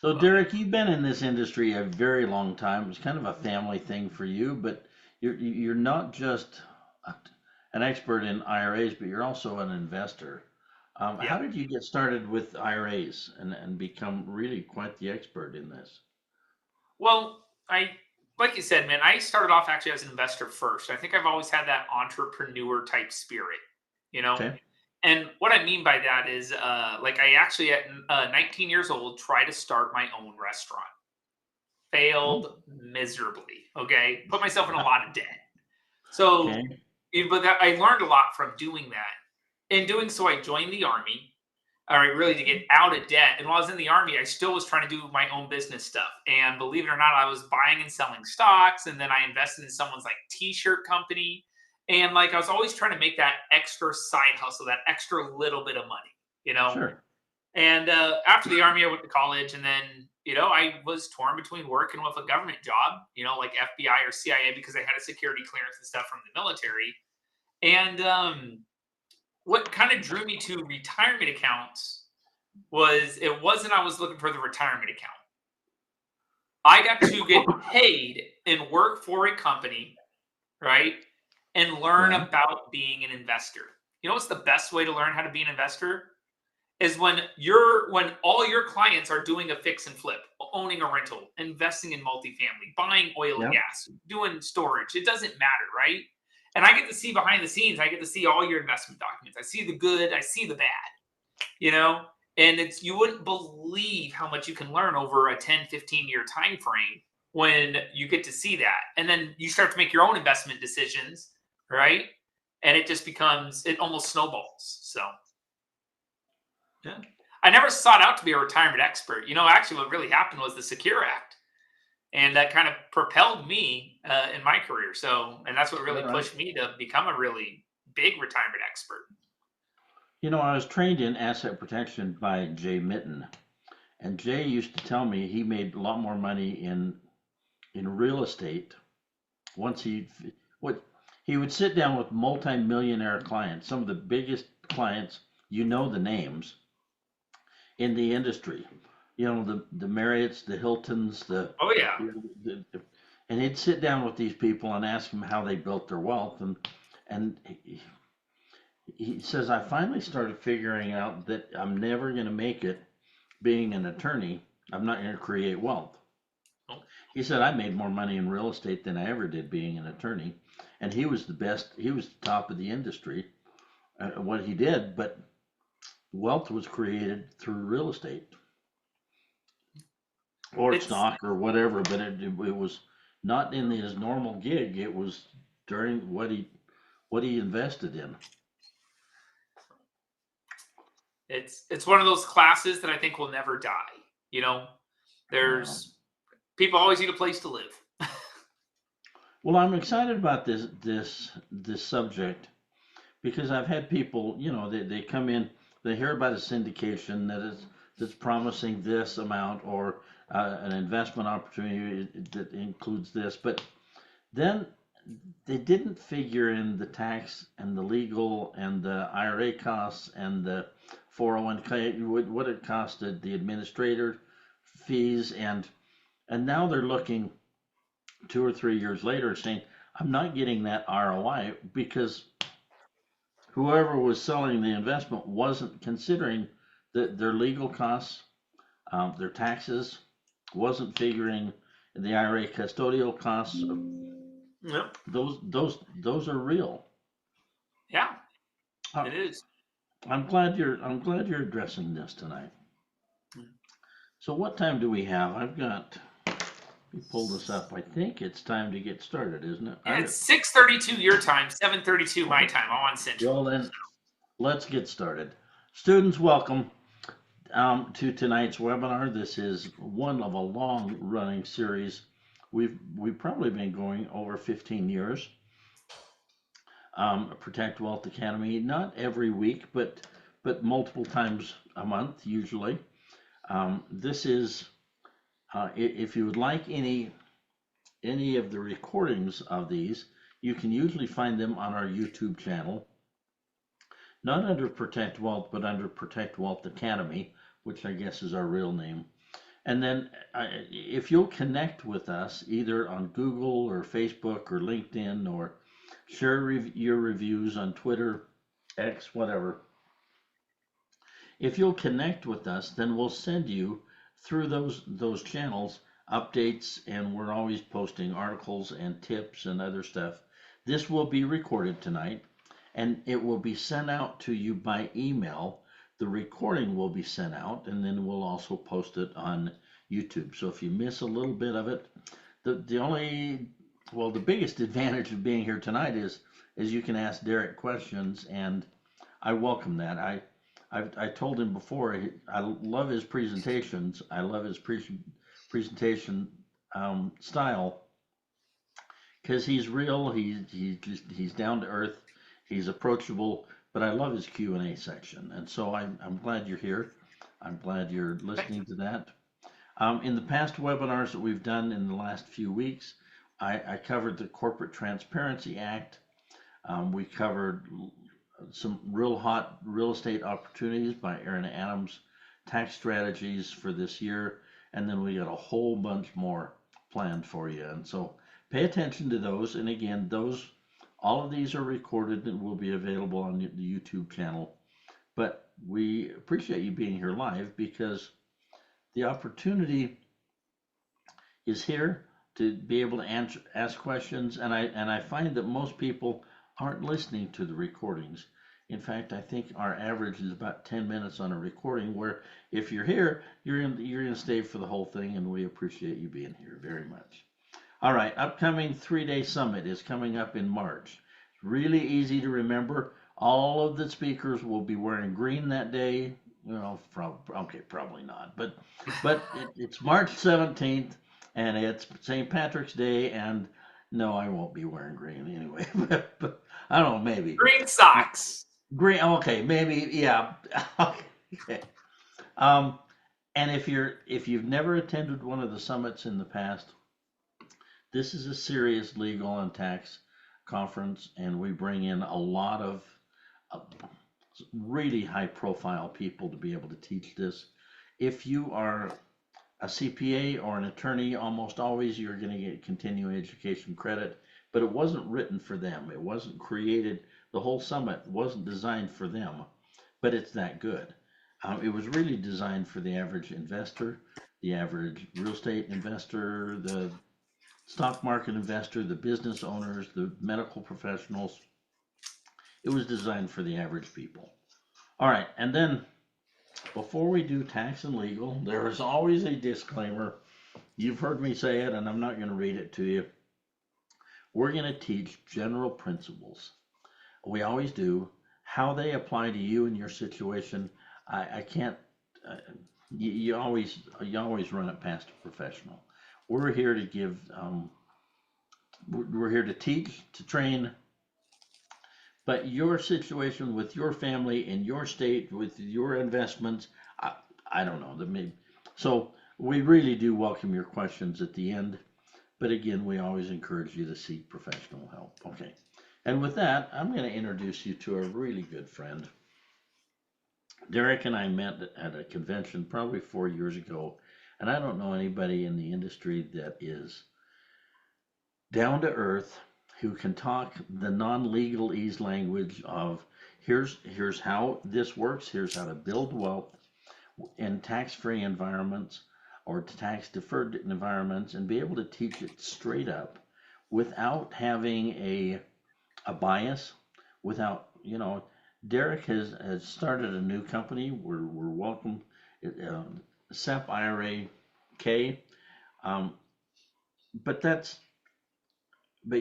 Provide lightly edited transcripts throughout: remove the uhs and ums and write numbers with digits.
So Well, Derek, you've been in this industry a very long time. It's kind of a family thing for you, but you're not just an expert in IRAs, but you're also an investor. yeah. How did you get started with IRAs and become really quite the expert in this? Well, like you said, man, I started off actually as an investor first. I think I've always had that entrepreneur type spirit, you know? Okay. And what I mean by that is, like, I actually, at 19 years old, tried to start my own restaurant. Oh, Failed miserably. Okay. Put myself in a lot of debt. So, okay. but I learned a lot from doing that. In doing so, I joined the army. All right, really to get out of debt. And while I was in the army, I still was trying to do my own business stuff. And believe it or not, I was buying and selling stocks. And then I invested in someone's like t-shirt company. And like I was always trying to make that extra side hustle, that extra little bit of money, you know? Sure. And after the army, I went to college, and then I was torn between working with a government job, like FBI or CIA, because I had a security clearance and stuff from the military. And what kind of drew me to retirement accounts was it wasn't I was looking for the retirement account. I got to get paid and work for a company, right? And learn Yeah. about being an investor. You know what's the best way to learn how to be an investor? Is when all your clients are doing a fix and flip, owning a rental, investing in multifamily, buying oil and Yeah. gas, doing storage. It doesn't matter, right? And I get to see behind the scenes. I get to see all your investment documents. I see the good. I see the bad. You know, and it's you wouldn't believe how much you can learn over a 10-15 year time frame when you get to see that, and then you start to make your own investment decisions, right? And it almost snowballs. So yeah. I never sought out to be a retirement expert. Actually, what really happened was the Secure Act, and that kind of propelled me in my career. So, and that's what All really right. pushed me to become a really big retirement expert. I was trained in asset protection by Jay Mitten, and Jay used to tell me he made a lot more money in real estate once what he would sit down with multi-millionaire clients, some of the biggest clients, the names in the industry, the Marriotts, the Hiltons, Oh yeah, and he'd sit down with these people and ask them how they built their wealth, and he says I finally started figuring out that I'm never going to make it being an attorney. I'm not going to create wealth. oh, He said I made more money in real estate than I ever did being an attorney, and he was the best. He was the top of the industry what he did, but wealth was created through real estate or it's stock or whatever. But it was not in his normal gig. It was during what he invested in. it's one of those classes that I think will never die. You know, Uh, there's people always need a place to live. well, I'm excited about this subject because I've had people, they come in, they hear about a syndication that's promising this amount or an investment opportunity that includes this, but then they didn't figure in the tax and the legal and the IRA costs and the 401k, what it costed, the administrator fees, and now they're looking 2 or 3 years later saying, I'm not getting that ROI because whoever was selling the investment wasn't considering their legal costs, their taxes, wasn't figuring the IRA custodial costs. Yep. Those are real. Yeah, Uh, it is. I'm glad you're addressing this tonight. So what time do we have? Let me pull this up. I think it's time to get started, isn't it? Yeah, it's 6:32 your time, 7:32 my time. I'm on Central. Well then, let's get started. Students, welcome to tonight's webinar. This is one of a long running series. We've probably been going over 15 years. Protect Wealth Academy, not every week, but multiple times a month usually. This is if you would like any of the recordings of these, you can usually find them on our YouTube channel, not under Protect Wealth, but under Protect Wealth Academy, which I guess is our real name. And then if you'll connect with us either on Google or Facebook or LinkedIn, or share your reviews on Twitter, X, whatever. If you'll connect with us, then we'll send you through those channels updates, and we're always posting articles and tips and other stuff. This will be recorded tonight, and it will be sent out to you by email. The recording will be sent out, and then we'll also post it on YouTube. So if you miss a little bit of it, the only, well, the biggest advantage of being here tonight is you can ask Derek questions, and I welcome that. I told him before, I love his presentations. I love his presentation style, because he's real. He's down to earth. He's approachable. But I love his Q&A section, and so I'm glad you're here. I'm glad you're listening to that. In the past webinars that we've done in the last few weeks, I covered the Corporate Transparency Act. We covered some real hot real estate opportunities by Aaron Adams, tax strategies for this year, and then we got a whole bunch more planned for you. And so pay attention to those. And again, all of these are recorded and will be available on the YouTube channel. But we appreciate you being here live, because the opportunity is here to be able to ask questions. And I find that most people aren't listening to the recordings. In fact, I think our average is about 10 minutes on a recording, where if you're here, you're going to stay for the whole thing, and we appreciate you being here very much. All right, upcoming 3-day summit is coming up in March. Really easy to remember. All of the speakers will be wearing green that day. Probably not, but it's March 17th, and it's St. Patrick's Day, and no, I won't be wearing green anyway. But I don't know, maybe Green socks. green. Okay, maybe, yeah. Okay. And if you've never attended one of the summits in the past, this is a serious legal and tax conference, and we bring in a lot of really high profile people to be able to teach this. If you are a CPA or an attorney, almost always you're going to get continuing education credit, but it wasn't written for them. It wasn't created. The whole summit wasn't designed for them, but it's that good. It was really designed for the average investor, the average real estate investor, the stock market investor, the business owners, the medical professionals. It was designed for the average people. All right, and then before we do tax and legal, there is always a disclaimer. You've heard me say it, and I'm not going to read it to you. We're going to teach general principles. We always do. How they apply to you and your situation, I can't. You always run it past a professional. We're here to give. We're here to teach, to train. But your situation with your family in your state, with your investments, I don't know. So we really do welcome your questions at the end. But again, we always encourage you to seek professional help. Okay. And with that, I'm going to introduce you to a really good friend. Derek and I met at a convention probably 4 years ago, and I don't know anybody in the industry that is down to earth, who can talk the non-legalese language of here's how this works, here's how to build wealth in tax-free environments or tax-deferred environments, and be able to teach it straight up without having a bias, without, Derek has started a new company. We're welcome, SEP IRA K, but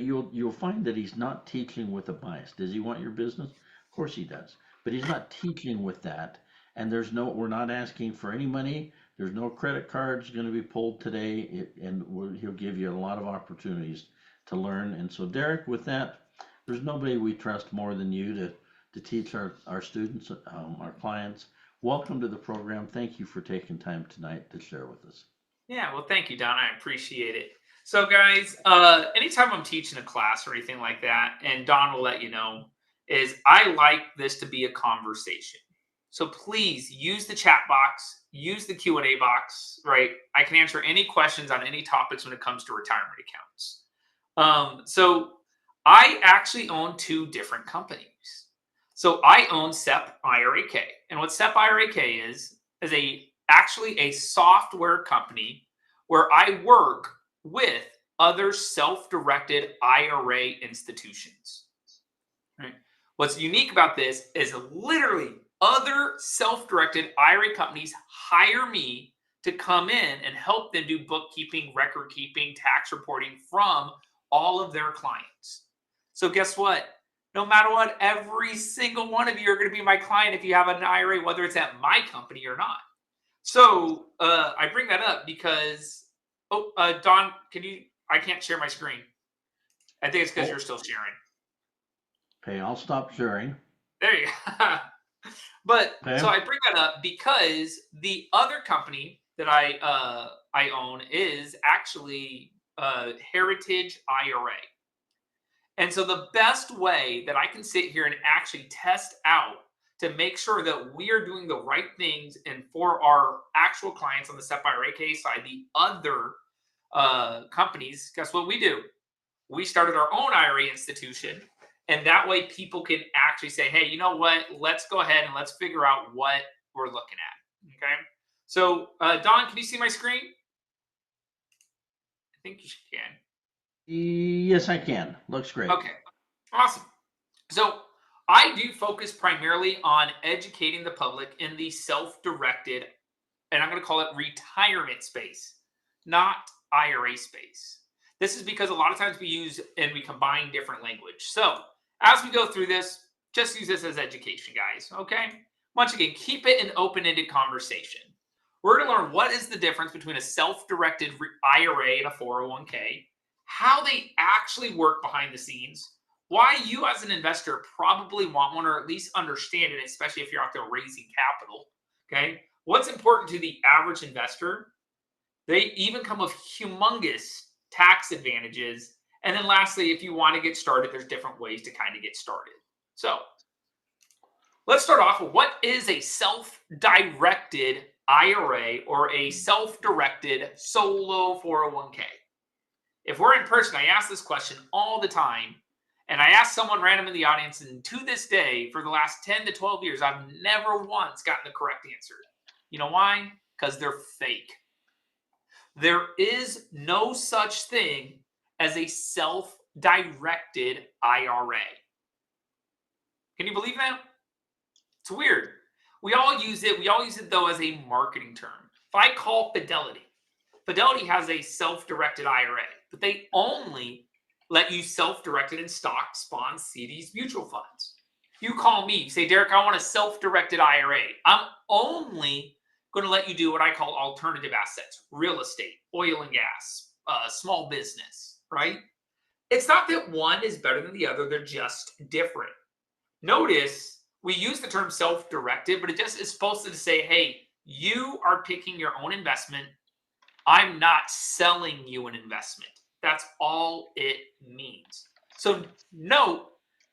you'll find that he's not teaching with a bias. Does he want your business? Of course he does, but he's not teaching with that. And we're not asking for any money. There's no credit cards going to be pulled today, and he'll give you a lot of opportunities to learn. And so, Derek, with that, there's nobody we trust more than you to teach our students, our clients. Welcome to the program. Thank you for taking time tonight to share with us. Yeah, well, thank you, Don. I appreciate it. So, guys, anytime I'm teaching a class or anything like that, and Don will let you know, is I like this to be a conversation. So please use the chat box. use the Q&A box, right? I can answer any questions on any topics when it comes to retirement accounts. So I actually own 2 different companies. So I own SEP IRA-K. And what SEP IRA-K is actually a software company where I work with other self-directed IRA institutions. Right? What's unique about this is literally other self-directed IRA companies hire me to come in and help them do bookkeeping, record keeping, tax reporting from all of their clients. So guess what? No matter what, every single one of you are going to be my client if you have an IRA, whether it's at my company or not. So I bring that up because, Don, I can't share my screen. I think it's because you're still sharing. Okay, I'll stop sharing. There you go. But Okay. so I bring that up because the other company that I own is actually Heritage IRA. And so the best way that I can sit here and actually test out to make sure that we are doing the right things and for our actual clients on the SEP IRA-K side, the other companies, guess what we do? We started our own IRA institution. And that way people can actually say, hey, you know what? Let's go ahead and let's figure out what we're looking at. Okay. So, Don, can you see my screen? I think you can. Yes, I can. Looks great. Okay. Awesome. So I do focus primarily on educating the public in the self-directed, and I'm going to call it retirement space, not IRA space. This is because a lot of times we use and we combine different language. So as we go through this, just use this as education, guys. Okay. Once again, keep it an open-ended conversation. We're going to learn what is the difference between a self-directed IRA and a 401k, how they actually work behind the scenes, why you as an investor probably want one or at least understand it, especially if you're out there raising capital. Okay. What's important to the average investor? They even come with humongous tax advantages. And then lastly, if you want to get started, there's different ways to kind of get started. So let's start off with what is a self-directed IRA or a self-directed solo 401k? If we're in person, I ask this question all the time. And I asked someone random in the audience, and to this day, for the last 10 to 12 years, I've never once gotten the correct answer. You know why? Because they're fake. There is no such thing as a self-directed IRA. Can you believe that? It's weird. We all use it. We all use it, though, as a marketing term. If I call Fidelity has a self-directed IRA, but they only let you self-directed in stocks, bonds, CDs, mutual funds. You call me, you say, Derek, I want a self-directed IRA. I'm only going to let you do what I call alternative assets, real estate, oil and gas, small business, right? It's not that one is better than the other. They're just different. Notice we use the term self-directed, but it just is supposed to say, hey, you are picking your own investment. I'm not selling you an investment. That's all it means. So note,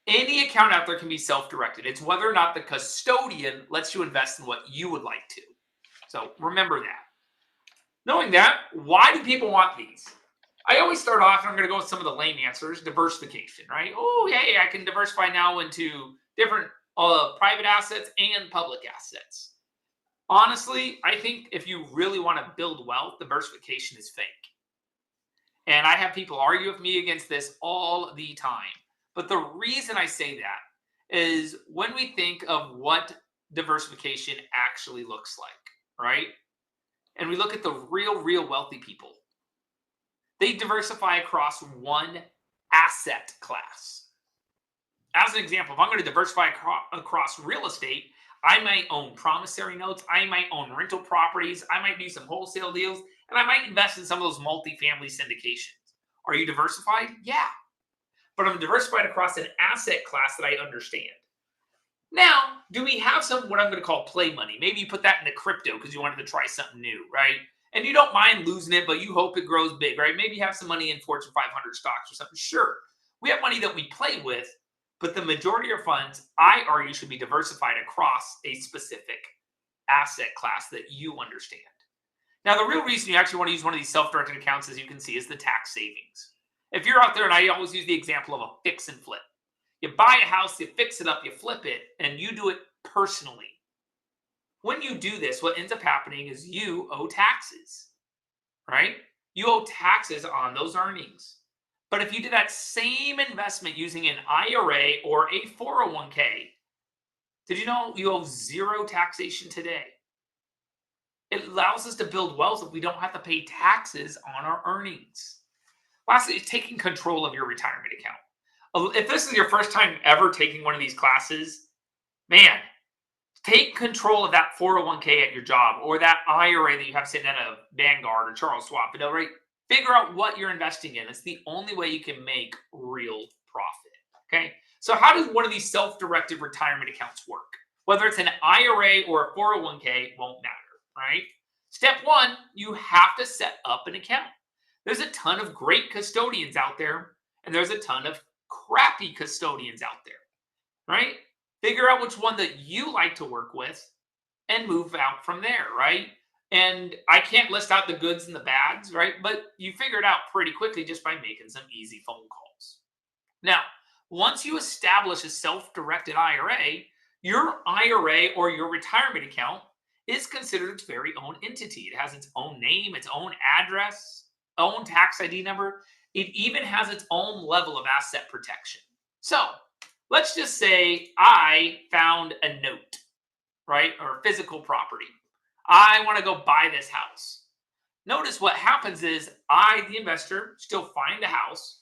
any account out there can be self-directed. It's whether or not the custodian lets you invest in what you would like to. So remember that. Knowing that, why do people want these? I always start off, and I'm going to go with some of the lame answers, diversification, right? Oh, hey, I can diversify now into different private assets and public assets. Honestly, I think if you really want to build wealth, diversification is fake. And I have people argue with me against this all the time. But the reason I say that is when we think of what diversification actually looks like, right? And we look at the real wealthy people. They diversify across one asset class. As an example, if I'm going to diversify across real estate, I might own promissory notes. I might own rental properties. I might do some wholesale deals. And I might invest in some of those multifamily syndications. Are you diversified? Yeah. But I'm diversified across an asset class that I understand. Now, do we have some what I'm going to call play money? Maybe you put that into crypto because you wanted to try something new, right? And you don't mind losing it, but you hope it grows big, right? Maybe you have some money in Fortune 500 stocks or something. Sure. We have money that we play with, but the majority of funds, I argue, should be diversified across a specific asset class that you understand. Now, the real reason you actually want to use one of these self-directed accounts, as you can see, is the tax savings. If you're out there, and I always use the example of a fix and flip. You buy a house, you fix it up, you flip it, and you do it personally. When you do this, what ends up happening is you owe taxes, right? You owe taxes on those earnings. But if you did that same investment using an IRA or a 401k, did you know you owe zero taxation today? It allows us to build wealth if we don't have to pay taxes on our earnings. Lastly, taking control of your retirement account. If this is your first time ever taking one of these classes, man, take control of that 401k at your job or that IRA that you have sitting at a Vanguard or Charles Schwab, right? Figure out what you're investing in. It's the only way you can make real profit, okay? So how does one of these self-directed retirement accounts work? Whether it's an IRA or a 401k, won't matter, right? Step one, you have to set up an account. There's a ton of great custodians out there, and there's a ton of crappy custodians out there, right? Figure out which one that you like to work with and move out from there, right? And I can't list out the goods and the bads, right? But you figure it out pretty quickly just by making some easy phone calls. Now, once you establish a self-directed IRA, your IRA or your retirement account is considered its very own entity. It has its own name, its own address, own tax ID number. It even has its own level of asset protection. So let's just say I found a note, right? Or physical property. I want to go buy this house. Notice what happens is I, the investor, still find the house.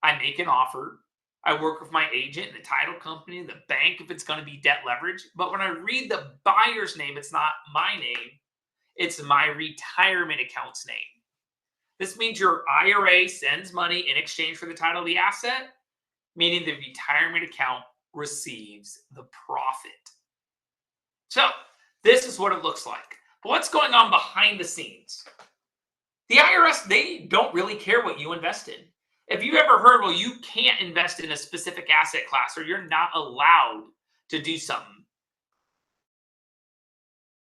I make an offer. I work with my agent, the title company, the bank, if it's going to be debt leverage. But when I read the buyer's name, it's not my name. It's my retirement account's name. This means your IRA sends money in exchange for the title of the asset, meaning the retirement account receives the profit. So this is what it looks like. But what's going on behind the scenes? The IRS, they don't really care what you invest in. If you ever heard, well, you can't invest in a specific asset class or you're not allowed to do something,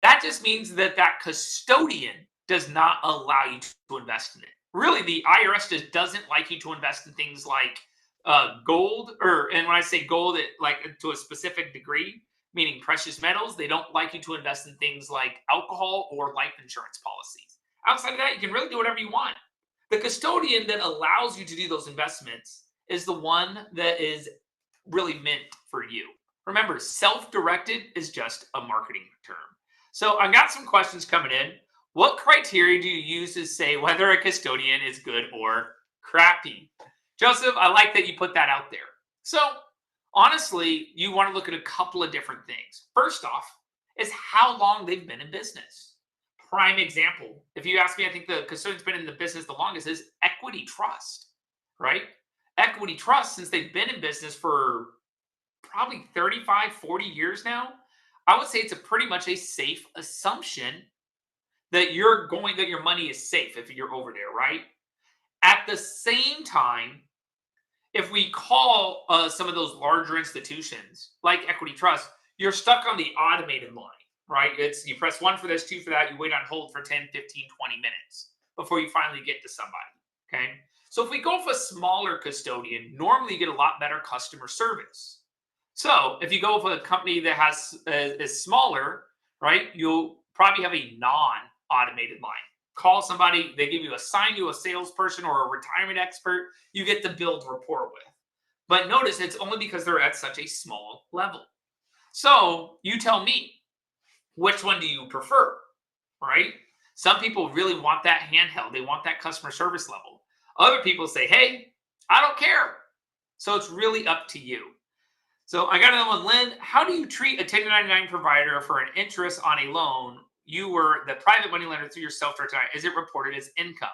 that just means that that custodian does not allow you to invest in it. Really, the IRS just doesn't like you to invest in things like gold, and when I say gold, it like to a specific degree, meaning precious metals. They don't like you to invest in things like alcohol or life insurance policies. Outside of that, you can really do whatever you want. The custodian that allows you to do those investments is the one that is really meant for you. Remember, self-directed is just a marketing term. So I've got some questions coming in. What criteria do you use to say whether a custodian is good or crappy? Joseph, I like that you put that out there. So honestly, you want to look at a couple of different things. First off is how long they've been in business. Prime example, if you ask me, I think the custodian's been in the business the longest is Equity Trust, right? Equity Trust, since they've been in business for probably 35, 40 years now, I would say it's a pretty much a safe assumption that your money is safe if you're over there, right? At the same time, if we call some of those larger institutions like Equity Trust, you're stuck on the automated line, right? It's you press 1 for this, 2 for that, you wait on hold for 10, 15, 20 minutes before you finally get to somebody, okay? So if we go with a smaller custodian, normally you get a lot better customer service. So if you go with a company that is smaller, right, you'll probably have a non-automated line. Call somebody, they assign you a salesperson or a retirement expert, you get to build rapport with. But notice it's only because they're at such a small level. So you tell me, which one do you prefer, right? Some people really want that handheld. They want that customer service level. Other people say, hey, I don't care. So it's really up to you. So I got another one, Lynn. How do you treat a 1099 provider for an interest on a loan? You were the private money lender through your self-directed. Is it reported as income?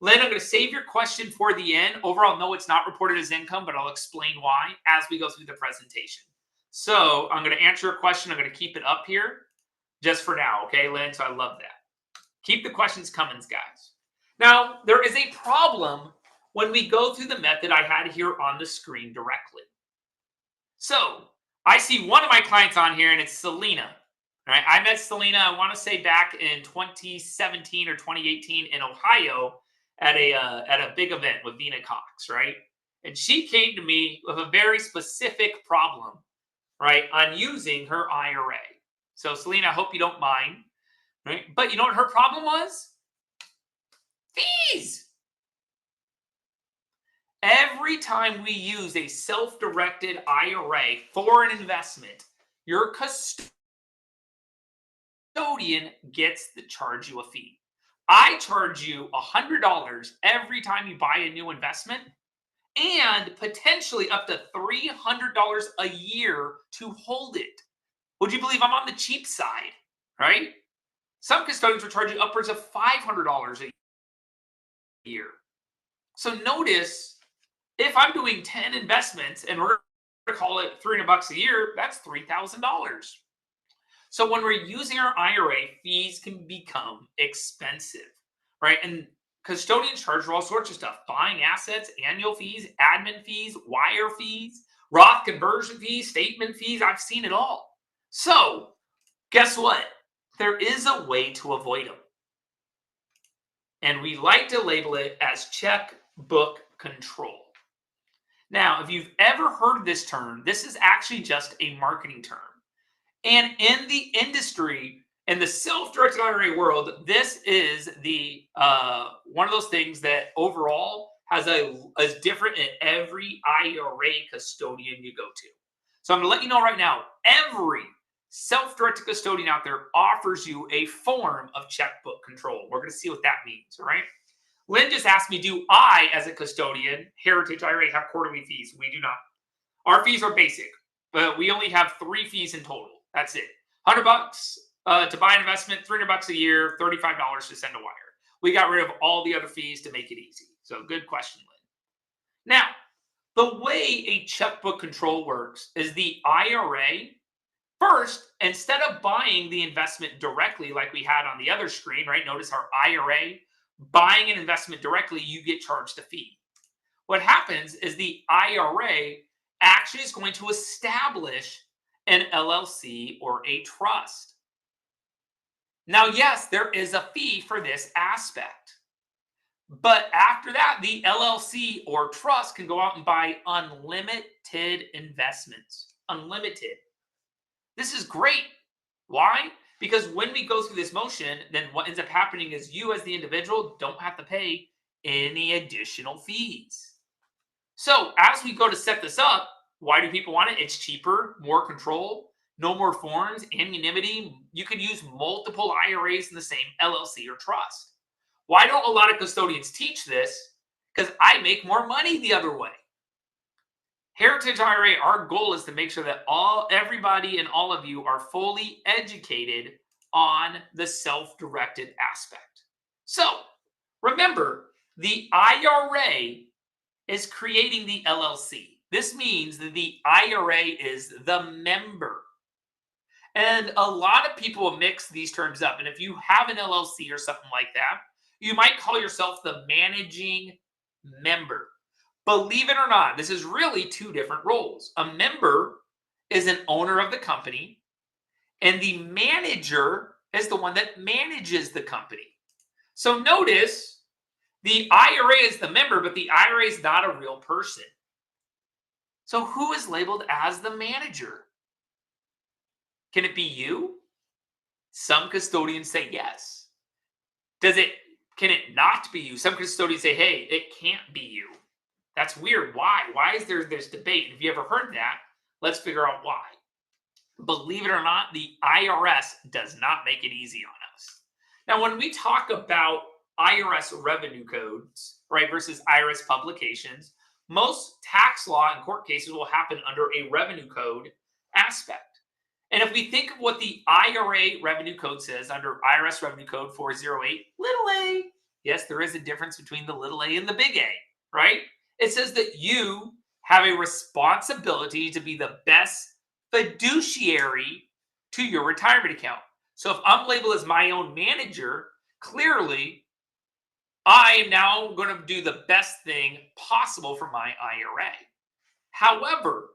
Lynn, I'm going to save your question for the end. Overall, no, it's not reported as income, but I'll explain why as we go through the presentation. So I'm going to answer your question. I'm going to keep it up here just for now. Okay, Lynn? So I love that. Keep the questions coming, guys. Now, there is a problem when we go through the method I had here on the screen directly. So I see one of my clients on here, and it's Selena. Right? I met Selena, I want to say back in 2017 or 2018 in Ohio at a big event with Vina Cox, right? And she came to me with a very specific problem, right, on using her IRA. So Selena, I hope you don't mind, right? But you know what her problem was? Fees. Every time we use a self-directed IRA for an investment, your custodian gets to charge you a fee. I charge you $100 every time you buy a new investment and potentially up to $300 a year to hold it. Would you believe I'm on the cheap side, right? Some custodians will charge you upwards of $500 a year. So notice, if I'm doing 10 investments and we're going to call it $300 a year, that's $3,000. So when we're using our IRA, fees can become expensive, right? And custodians charge for all sorts of stuff: buying assets, annual fees, admin fees, wire fees, Roth conversion fees, statement fees. I've seen it all. So guess what? There is a way to avoid them. And we like to label it as checkbook control. Now, if you've ever heard this term, this is actually just a marketing term. And in the industry, in the self-directed IRA world, this is the one of those things that overall is different in every IRA custodian you go to. So I'm going to let you know right now, every self-directed custodian out there offers you a form of checkbook control. We're going to see what that means, all right? Lynn just asked me, do I, as a custodian, Heritage IRA, have quarterly fees? We do not. Our fees are basic, but we only have 3 fees in total. That's it. $100 to buy an investment, $300 a year, $35 to send a wire. We got rid of all the other fees to make it easy. So good question, Lynn. Now, the way a checkbook control works is the IRA, first, instead of buying the investment directly like we had on the other screen, right? Notice our IRA, buying an investment directly, you get charged a fee. What happens is the IRA actually is going to establish an LLC or a trust. Now, yes, there is a fee for this aspect. But after that, the LLC or trust can go out and buy unlimited investments. Unlimited. This is great. Why? Because when we go through this motion, then what ends up happening is you as the individual don't have to pay any additional fees. So as we go to set this up, why do people want it? It's cheaper, more control, no more forms, anonymity. You could use multiple IRAs in the same LLC or trust. Why don't a lot of custodians teach this? Because I make more money the other way. Heritage IRA, our goal is to make sure that everybody and all of you are fully educated on the self-directed aspect. So remember, the IRA is creating the LLC. This means that the IRA is the member. And a lot of people mix these terms up. And if you have an LLC or something like that, you might call yourself the managing member. Believe it or not, this is really 2 different roles. A member is an owner of the company, and the manager is the one that manages the company. So notice, the IRA is the member, but the IRA is not a real person. So who is labeled as the manager? Can it be you? Some custodians say yes. Can it not be you? Some custodians say, hey, it can't be you. That's weird. Why? Why is there this debate? If you ever heard that, let's figure out why. Believe it or not, the IRS does not make it easy on us. Now, when we talk about IRS revenue codes, right, versus IRS publications, most tax law and court cases will happen under a revenue code aspect. And if we think of what the IRA revenue code says under IRS revenue code 408, little a, yes, there is a difference between the little a and the big A, right? It says that you have a responsibility to be the best fiduciary to your retirement account. So if I'm labeled as my own manager, clearly I am now going to do the best thing possible for my IRA. However,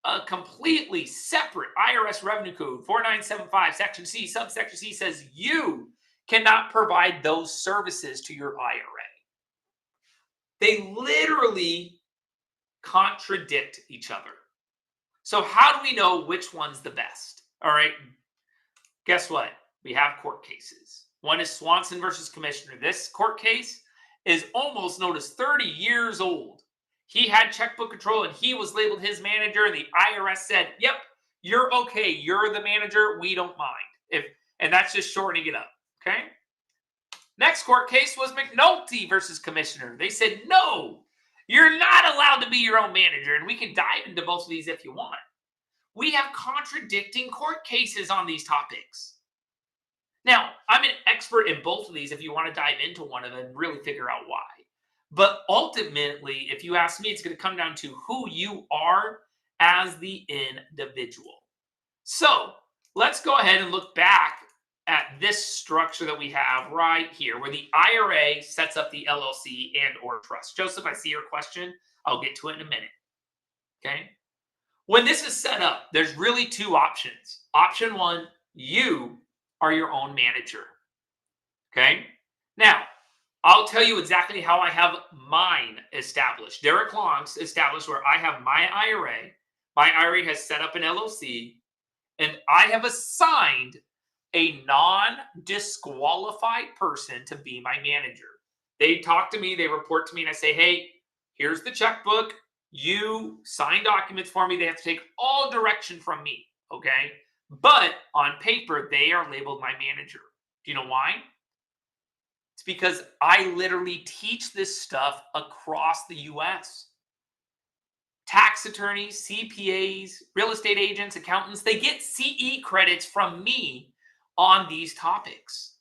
a completely separate IRS revenue code 4975 section C subsection C says you cannot provide those services to your IRA. They literally contradict each other. So how do we know which one's the best? All right, guess what? We have court cases. One is Swanson versus Commissioner. This court case is almost known as 30 years old. He had checkbook control and he was labeled his manager, and the IRS said, yep, you're okay. You're the manager. We don't mind. And that's just shortening it up. Okay. Next court case was McNulty versus Commissioner. They said, no, you're not allowed to be your own manager. And we can dive into both of these if you want. We have contradicting court cases on these topics. Now, I'm an expert in both of these if you want to dive into one of them and really figure out why. But ultimately, if you ask me, it's going to come down to who you are as the individual. So let's go ahead and look back at this structure that we have right here, where the IRA sets up the LLC and or trust. Joseph, I see your question. I'll get to it in a minute. Okay. When this is set up, there's really two options. Option one, you are your own manager. Okay. Now, I'll tell you exactly how I have mine established. Derek Long's established where I have my IRA. My IRA has set up an LLC, and I have assigned a non-disqualified person to be my manager. They talk to me, they report to me, and I say, hey, here's the checkbook. You sign documents for me. They have to take all direction from me, okay? But on paper, they are labeled my manager. Do you know why? It's because I literally teach this stuff across the U.S. Tax attorneys, CPAs, real estate agents, accountants, they get CE credits from me on these topics.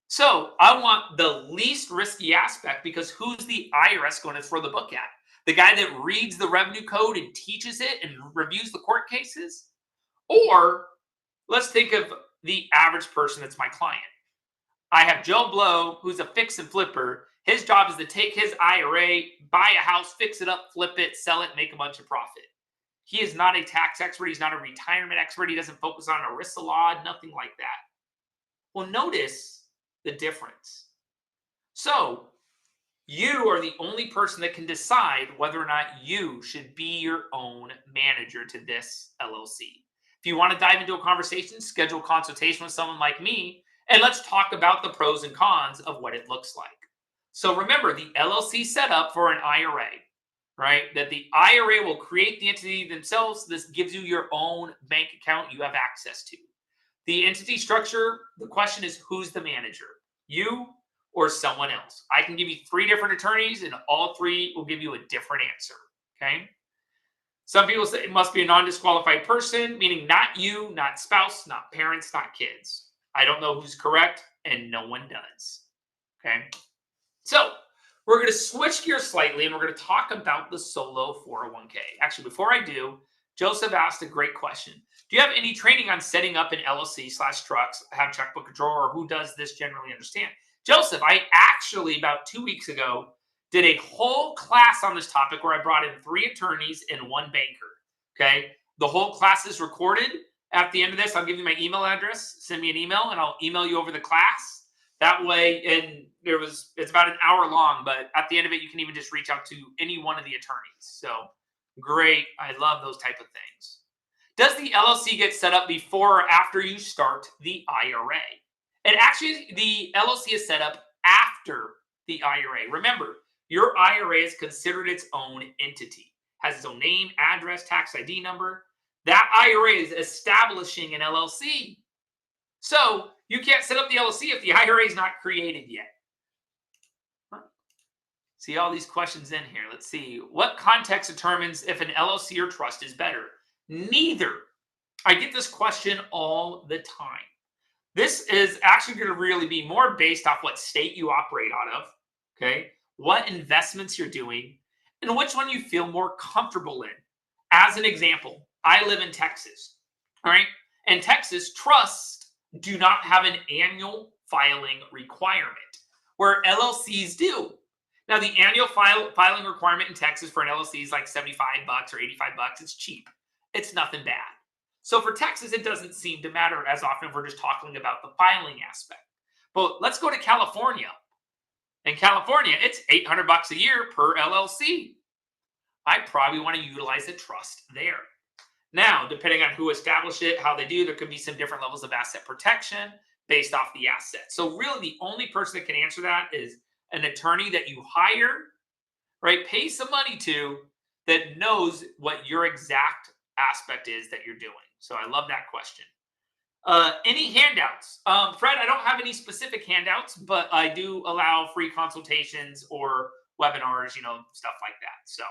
So I want the least risky aspect, because who's the IRS going to throw the book at? The guy that reads the revenue code and teaches it and reviews the court cases? Or let's think of the average person that's my client. I have Joe Blow, who's a fix and flipper. His job is to take his IRA, buy a house, fix it up, flip it, sell it, make a bunch of profit. He is not a tax expert. He's not a retirement expert. He doesn't focus on ERISA law, nothing like that. Well, notice the difference. So you are the only person that can decide whether or not you should be your own manager to this LLC. If you want to dive into a conversation, schedule a consultation with someone like me, and let's talk about the pros and cons of what it looks like. So remember, the LLC set up for an IRA, right? That the IRA will create the entity themselves. This gives you your own bank account you have access to. The entity structure, the question is, who's the manager? You or someone else? I can give you 3 different attorneys, and all 3 will give you a different answer, okay? Some people say it must be a non-disqualified person, meaning not you, not spouse, not parents, not kids. I don't know who's correct, and no one does, okay? So we're going to switch gears slightly, and we're going to talk about the solo 401k. Actually, before I do, Joseph asked a great question. Do you have any training on setting up an LLC/trucks, have checkbook control, or who does this generally understand? Joseph, I actually, about 2 weeks ago, did a whole class on this topic where I brought in 3 attorneys and 1 banker, okay? The whole class is recorded. At the end of this, I'll give you my email address. Send me an email, and I'll email you over the class. That way, and it's about an hour long, but at the end of it, you can even just reach out to any one of the attorneys. So great. I love those type of things. Does the LLC get set up before or after you start the IRA? And actually, the LLC is set up after the IRA. Remember, your IRA is considered its own entity, has its own name, address, tax ID number. That IRA is establishing an LLC. So you can't set up the LLC if the IRA is not created yet. See all these questions in here. Let's see. What context determines if an LLC or trust is better? Neither. I get this question all the time. This is actually going to really be more based off what state you operate out of, okay? What investments you're doing, and which one you feel more comfortable in. As an example, I live in Texas, all right? In Texas, trusts do not have an annual filing requirement, where LLCs do. Now, the annual filing requirement in Texas for an LLC is like $75 or $85. It's cheap. It's nothing bad. So for Texas, it doesn't seem to matter as often if we're just talking about the filing aspect. But let's go to California. In California, it's $800 a year per LLC. I probably want to utilize a trust there. Now, depending on who established it, how they do, there could be some different levels of asset protection based off the asset. So really the only person that can answer that is an attorney that you hire, right? Pay some money to, that knows what your exact aspect is that you're doing. So I love that question. Any handouts? Fred, I don't have any specific handouts, but I do allow free consultations or webinars, stuff like that. So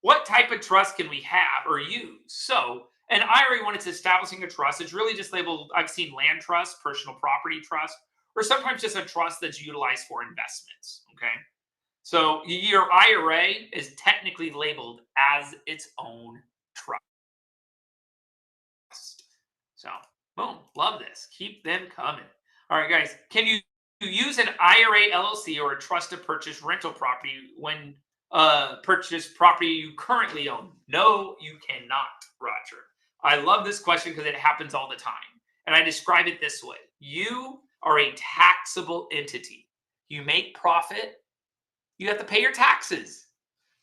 what type of trust can we have or use? So an IRA, when it's establishing a trust, it's really just labeled, I've seen land trust, personal property trust, or sometimes just a trust that's utilized for investments, okay? So your IRA is technically labeled as its own trust. So, boom, love this. Keep them coming. All right, guys, can you use an IRA LLC or a trust to purchase rental property when purchase property you currently own? No, you cannot, Roger. I love this question because it happens all the time. And I describe it this way. You are a taxable entity. You make profit, you have to pay your taxes.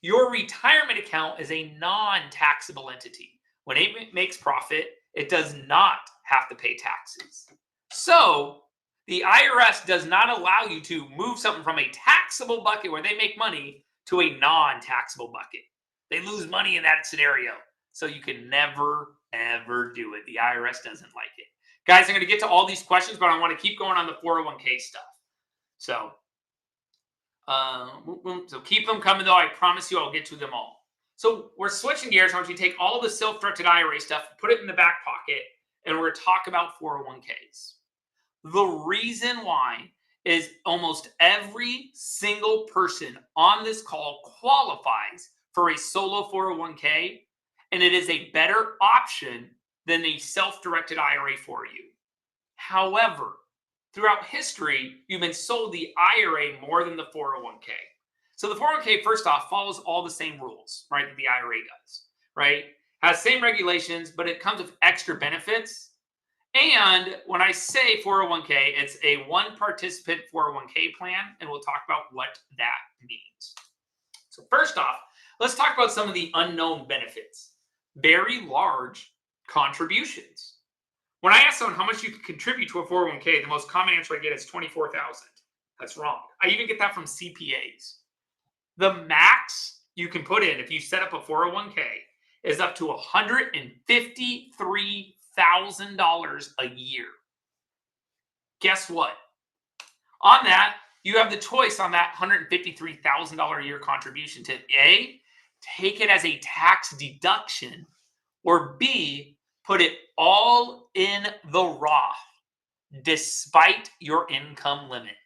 Your retirement account is a non-taxable entity. When it makes profit, it does not have to pay taxes. So the IRS does not allow you to move something from a taxable bucket where they make money to a non-taxable bucket. They lose money in that scenario. So you can never, ever do it. The IRS doesn't like it. Guys, I'm going to get to all these questions, but I want to keep going on the 401k stuff. So, so keep them coming, though. I promise you I'll get to them all. So we're switching gears. I want you to take all the self-directed IRA stuff, put it in the back pocket, and we're going to talk about 401ks. The reason why is almost every single person on this call qualifies for a solo 401k, and it is a better option than a self-directed IRA for you. However, throughout history, you've been sold the IRA more than the 401k. So the 401k, first off, follows all the same rules, right, that the IRA does, right? Has same regulations, but it comes with extra benefits. And when I say 401k, it's a one participant 401k plan, and we'll talk about what that means. So first off, let's talk about some of the unknown benefits. Very large contributions. When I ask someone how much you can contribute to a 401k, the most common answer I get is $24,000. That's wrong. I even get that from CPAs. The max you can put in if you set up a 401k is up to $153,000 a year. Guess what? On that, you have the choice on that $153,000 a year contribution to A, take it as a tax deduction, or B, put it all in the Roth despite your income limit.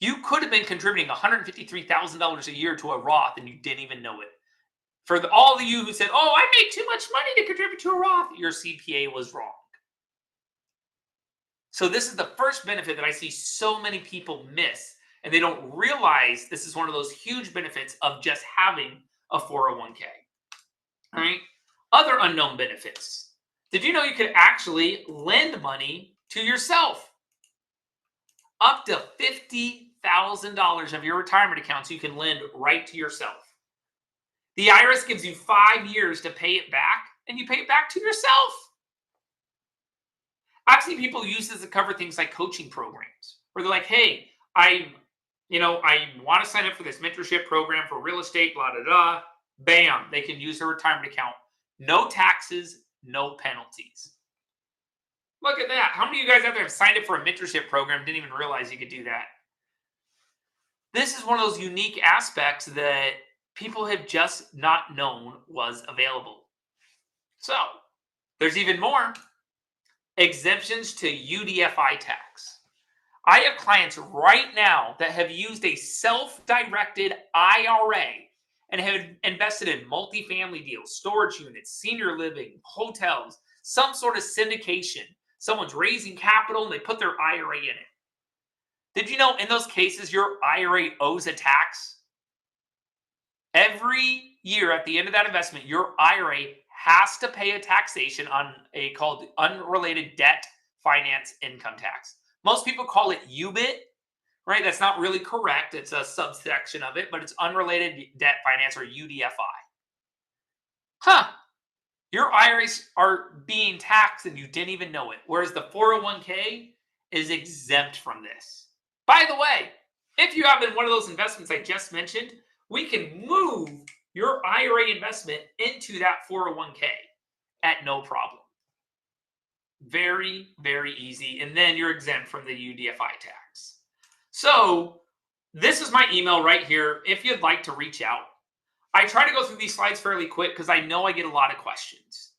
You could have been contributing $153,000 a year to a Roth and you didn't even know it. For all of you who said, oh, I make too much money to contribute to a Roth, your CPA was wrong. So this is the first benefit that I see so many people miss, and they don't realize this is one of those huge benefits of just having a 401k. All right. Other unknown benefits. Did you know you could actually lend money to yourself? Up to $50,000 of your retirement accounts you can lend right to yourself. The IRS gives you 5 years to pay it back, and you pay it back to yourself. I've seen people use this to cover things like coaching programs, where they're like, hey, I want to sign up for this mentorship program for real estate, blah, blah, blah. Bam, they can use their retirement account. No taxes, no penalties. Look at that. How many of you guys out there have signed up for a mentorship program, didn't even realize you could do that? This is one of those unique aspects that people have just not known was available. So, there's even more. Exemptions to UDFI tax. I have clients right now that have used a self-directed IRA and have invested in multifamily deals, storage units, senior living, hotels, some sort of syndication. Someone's raising capital and they put their IRA in it. Did you know in those cases your IRA owes a tax? Every year at the end of that investment, your IRA has to pay a taxation on a called unrelated debt finance income tax. Most people call it UBIT, right? That's not really correct. It's a subsection of it, but it's unrelated debt finance, or UDFI. Huh. Your IRAs are being taxed and you didn't even know it. Whereas the 401k is exempt from this. By the way, if you have in one of those investments I just mentioned, we can move your IRA investment into that 401k at no problem. Very, very easy. And then you're exempt from the UDFI tax. So this is my email right here if you'd like to reach out. I try to go through these slides fairly quick because I know I get a lot of questions.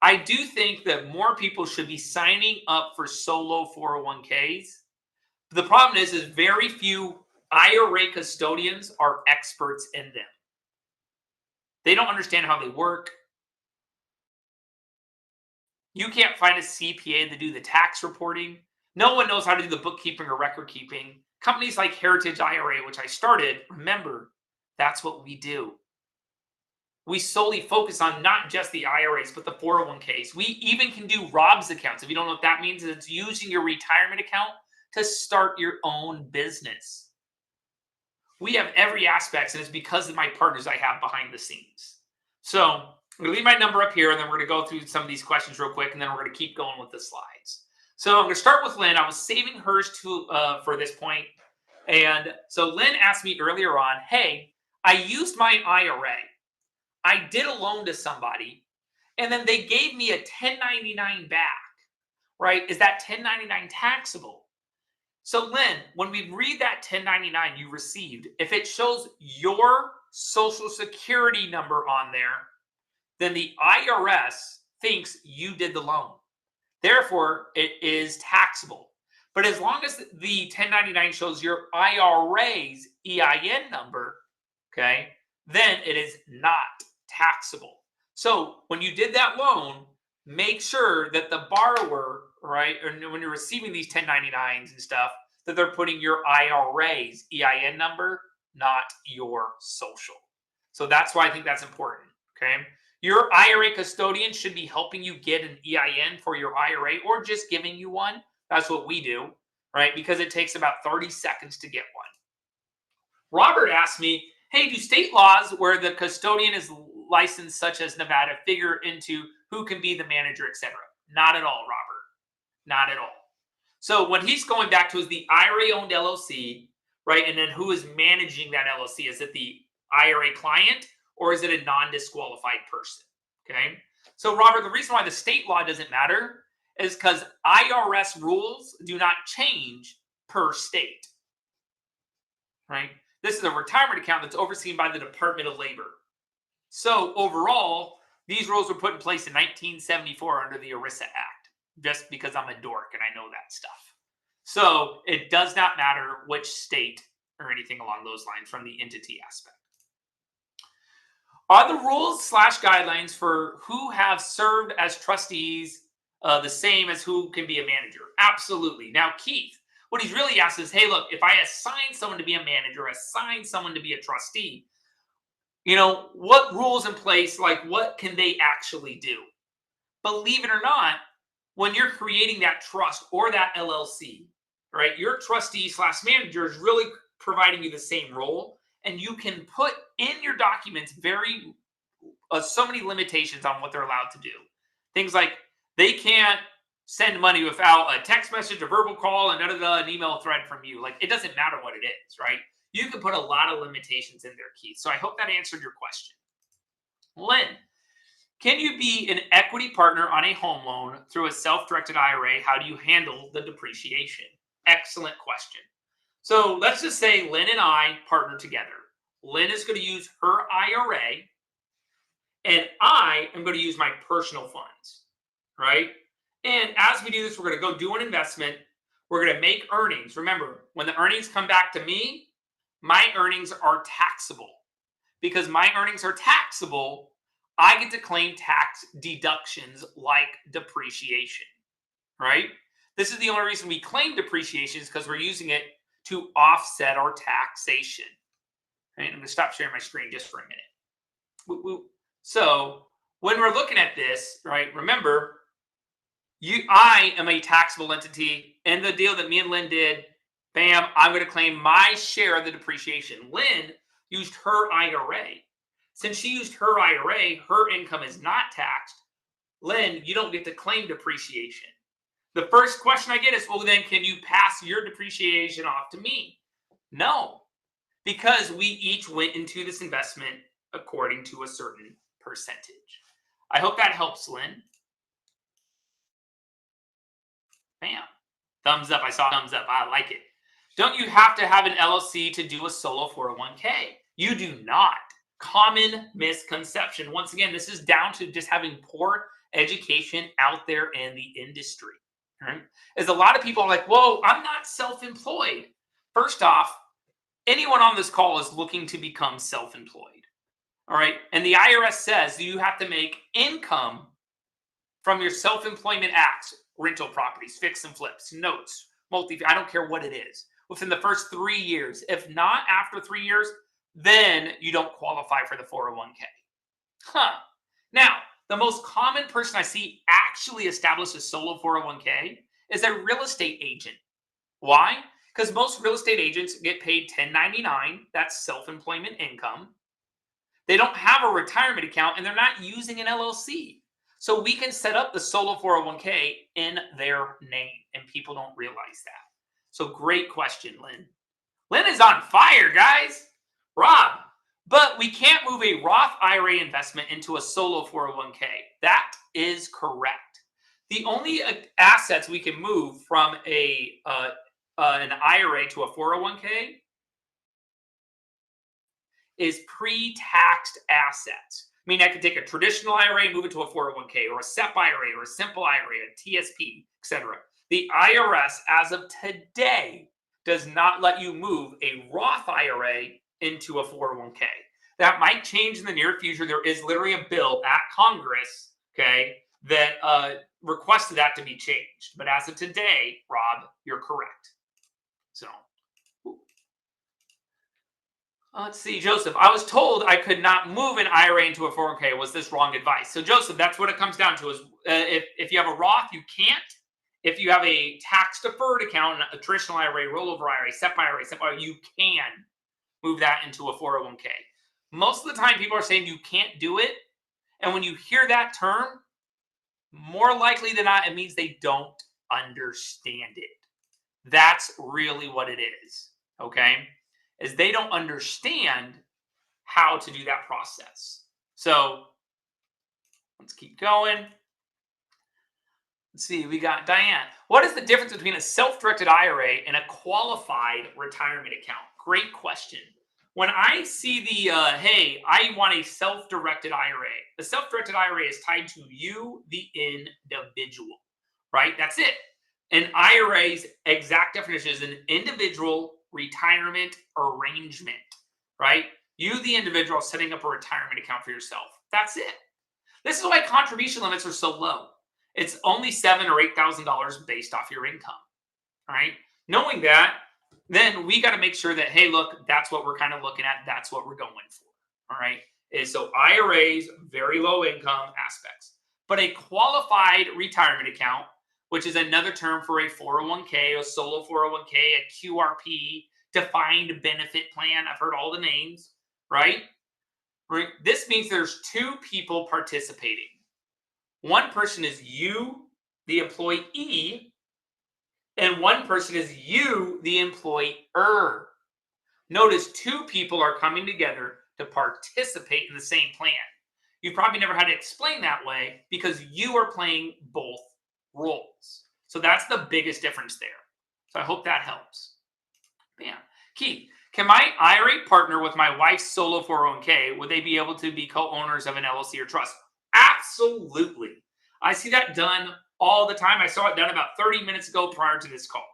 I do think that more people should be signing up for solo 401ks. The problem is very few IRA custodians are experts in them. They don't understand how they work. You can't find a CPA to do the tax reporting. No one knows how to do the bookkeeping or record keeping. Companies like Heritage IRA, which I started, remember, that's what we do. We solely focus on not just the IRAs, but the 401ks. We even can do Rob's accounts. If you don't know what that means, it's using your retirement account to start your own business. We have every aspect, and it's because of my partners I have behind the scenes. So I'm going to leave my number up here, and then we're going to go through some of these questions real quick, and then we're going to keep going with the slides. So I'm going to start with Lynn. I was saving hers for this point. And so Lynn asked me earlier on, hey, I used my IRA. I did a loan to somebody, and then they gave me a 1099 back, right? Is that 1099 taxable? So Lynn, when we read that 1099 you received, if it shows your social security number on there, then the IRS thinks you did the loan. Therefore, it is taxable. But as long as the 1099 shows your IRA's EIN number, okay, then it is not taxable. So when you did that loan, make sure that the borrower, right, or when you're receiving these 1099s and stuff, that they're putting your IRA's EIN number, not your social. So that's why I think that's important, okay? Your IRA custodian should be helping you get an EIN for your IRA or just giving you one. That's what we do, right? Because it takes about 30 seconds to get one. Robert asked me, hey, do state laws where the custodian is licensed, such as Nevada, figure into who can be the manager, etc.? Not at all, Robert. Not at all. So what he's going back to is the IRA-owned LLC, right? And then who is managing that LLC? Is it the IRA client or is it a non-disqualified person? Okay. So Robert, the reason why the state law doesn't matter is because IRS rules do not change per state, right? This is a retirement account that's overseen by the Department of Labor. So overall, these rules were put in place in 1974 under the ERISA Act, just because I'm a dork and I know that stuff. So it does not matter which state or anything along those lines from the entity aspect. Are the rules / guidelines for who have served as trustees the same as who can be a manager? Absolutely. Now, Keith, what he's really asked is, hey, look, if I assign someone to be a manager, assign someone to be a trustee, you know, what rules in place, like what can they actually do? Believe it or not, when you're creating that trust or that LLC, right, your trustee / manager is really providing you the same role. And you can put in your documents so many limitations on what they're allowed to do. Things like they can't send money without a text message, a verbal call, and an email thread from you. Like, it doesn't matter what it is, right? You can put a lot of limitations in there, Keith. So I hope that answered your question. Lynn, can you be an equity partner on a home loan through a self-directed IRA? How do you handle the depreciation? Excellent question. So let's just say Lynn and I partner together. Lynn is going to use her IRA, and I am going to use my personal funds, right? And as we do this, we're going to go do an investment. We're going to make earnings. Remember, when the earnings come back to me, my earnings are taxable. Because my earnings are taxable, I get to claim tax deductions like depreciation, right? This is the only reason we claim depreciation is because we're using it to offset our taxation. Right? I'm going to stop sharing my screen just for a minute. Woo, woo. So when we're looking at this, right, remember, I am a taxable entity, and the deal that me and Lynn did, bam, I'm going to claim my share of the depreciation. Lynn used her IRA. Since she used her IRA, her income is not taxed. Lynn, you don't get to claim depreciation. The first question I get is, well, then can you pass your depreciation off to me? No, because we each went into this investment according to a certain percentage. I hope that helps, Lynn. Bam. Thumbs up. I saw thumbs up. I like it. Don't you have to have an LLC to do a solo 401k? You do not. Common misconception. Once again, this is down to just having poor education out there in the industry. Right? As a lot of people are like, whoa, I'm not self-employed. First off, anyone on this call is looking to become self-employed. All right. And the IRS says you have to make income from your self-employment acts, rental properties, fix and flips, notes, I don't care what it is, within the first 3 years. If not after 3 years, then you don't qualify for the 401k. Now, the most common person I see actually establish a solo 401k is a real estate agent. Why? Because most real estate agents get paid $10.99. That's self-employment income. They don't have a retirement account, and they're not using an LLC. So we can set up the solo 401k in their name, and people don't realize that. So great question, Lynn. Lynn is on fire, guys. Rob, but we can't move a Roth IRA investment into a solo 401k. That is correct. The only assets we can move from an IRA to a 401k is pre-taxed assets. I mean, I could take a traditional IRA and move it to a 401k, or a SEP IRA, or a simple IRA, a TSP, etc. The IRS, as of today, does not let you move a Roth IRA into a 401k. That might change in the near future. There is literally a bill at Congress, okay, that requested that to be changed. But as of today, Rob, you're correct. So, let's see, Joseph. I was told I could not move an IRA into a 401k. Was this wrong advice? So, Joseph, that's what it comes down to. Is if you have a Roth, you can't. If you have a tax-deferred account, a traditional IRA, rollover IRA, SEP IRA, you can move that into a 401k. Most of the time, people are saying you can't do it. And when you hear that term, more likely than not, it means they don't understand it. That's really what it is, okay? Is they don't understand how to do that process. So let's keep going. Let's see, we got Diane. What is the difference between a self-directed IRA and a qualified retirement account? Great question. When I see the, hey, I want a self-directed IRA. The self-directed IRA is tied to you, the individual, right? That's it. An IRA's exact definition is an individual retirement arrangement, right? You, the individual, setting up a retirement account for yourself. That's it. This is why contribution limits are so low. It's only $7,000 or $8,000 based off your income, all right? Knowing that, then we got to make sure that, hey, look, that's what we're kind of looking at. That's what we're going for, all right? And so IRAs, very low income aspects. But a qualified retirement account, which is another term for a 401k, a solo 401k, a QRP, defined benefit plan. I've heard all the names, right? This means there's two people participating. One person is you, the employee, and one person is you, the employer. Notice two people are coming together to participate in the same plan. You probably never had to explain that way because you are playing both roles. So that's the biggest difference there. So I hope that helps. Bam. Keith, can my IRA partner with my wife's solo 401k, would they be able to be co-owners of an LLC or trust? Absolutely. I see that done all the time. I saw it done about 30 minutes ago prior to this call.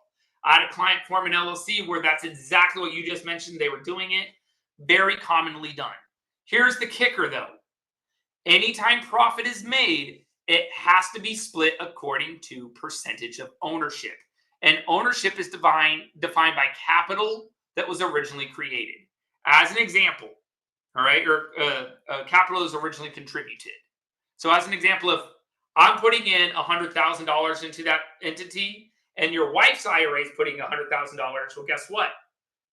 I had a client form an LLC where that's exactly what you just mentioned. They were doing it. Very commonly done. Here's the kicker, though. Anytime profit is made, it has to be split according to percentage of ownership. And ownership is defined by capital that was originally created. As an example, all right, or capital is originally contributed. So as an example, if I'm putting in $100,000 into that entity and your wife's IRA is putting $100,000, well, guess what?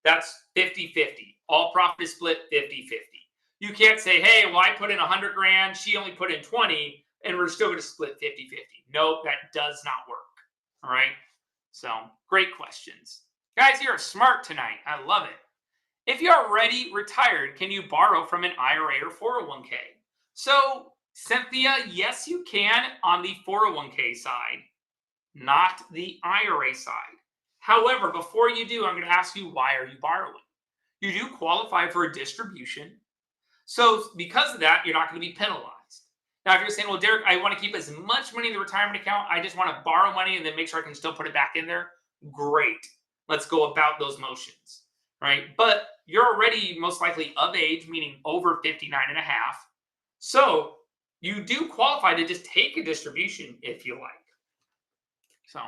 That's 50-50. All profit is split 50-50. You can't say, hey, well, I put in 100 grand, she only put in 20, and we're still going to split 50-50. Nope, that does not work. All right. So great questions. Guys, you're smart tonight. I love it. If you're already retired, can you borrow from an IRA or 401k? So, Cynthia, yes, you can on the 401k side, not the IRA side. However, before you do, I'm going to ask you, why are you borrowing? You do qualify for a distribution. So because of that, you're not going to be penalized. Now, if you're saying, well, Derek, I want to keep as much money in the retirement account, I just want to borrow money and then make sure I can still put it back in there, great. Let's go about those motions, right? But you're already most likely of age, meaning over 59 and a half. So you do qualify to just take a distribution if you like. So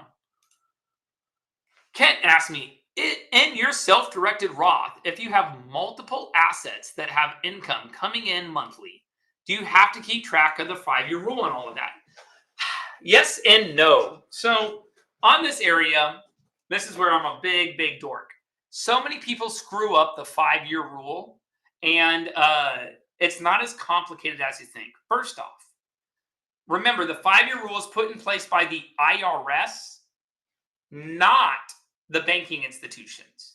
Kent asked me, in your self-directed Roth, if you have multiple assets that have income coming in monthly, do you have to keep track of the 5-year rule and all of that? Yes and no. So on this area, this is where I'm a big, big dork. So many people screw up the 5-year rule, and it's not as complicated as you think. First off, remember the 5-year rule is put in place by the IRS, not the banking institutions.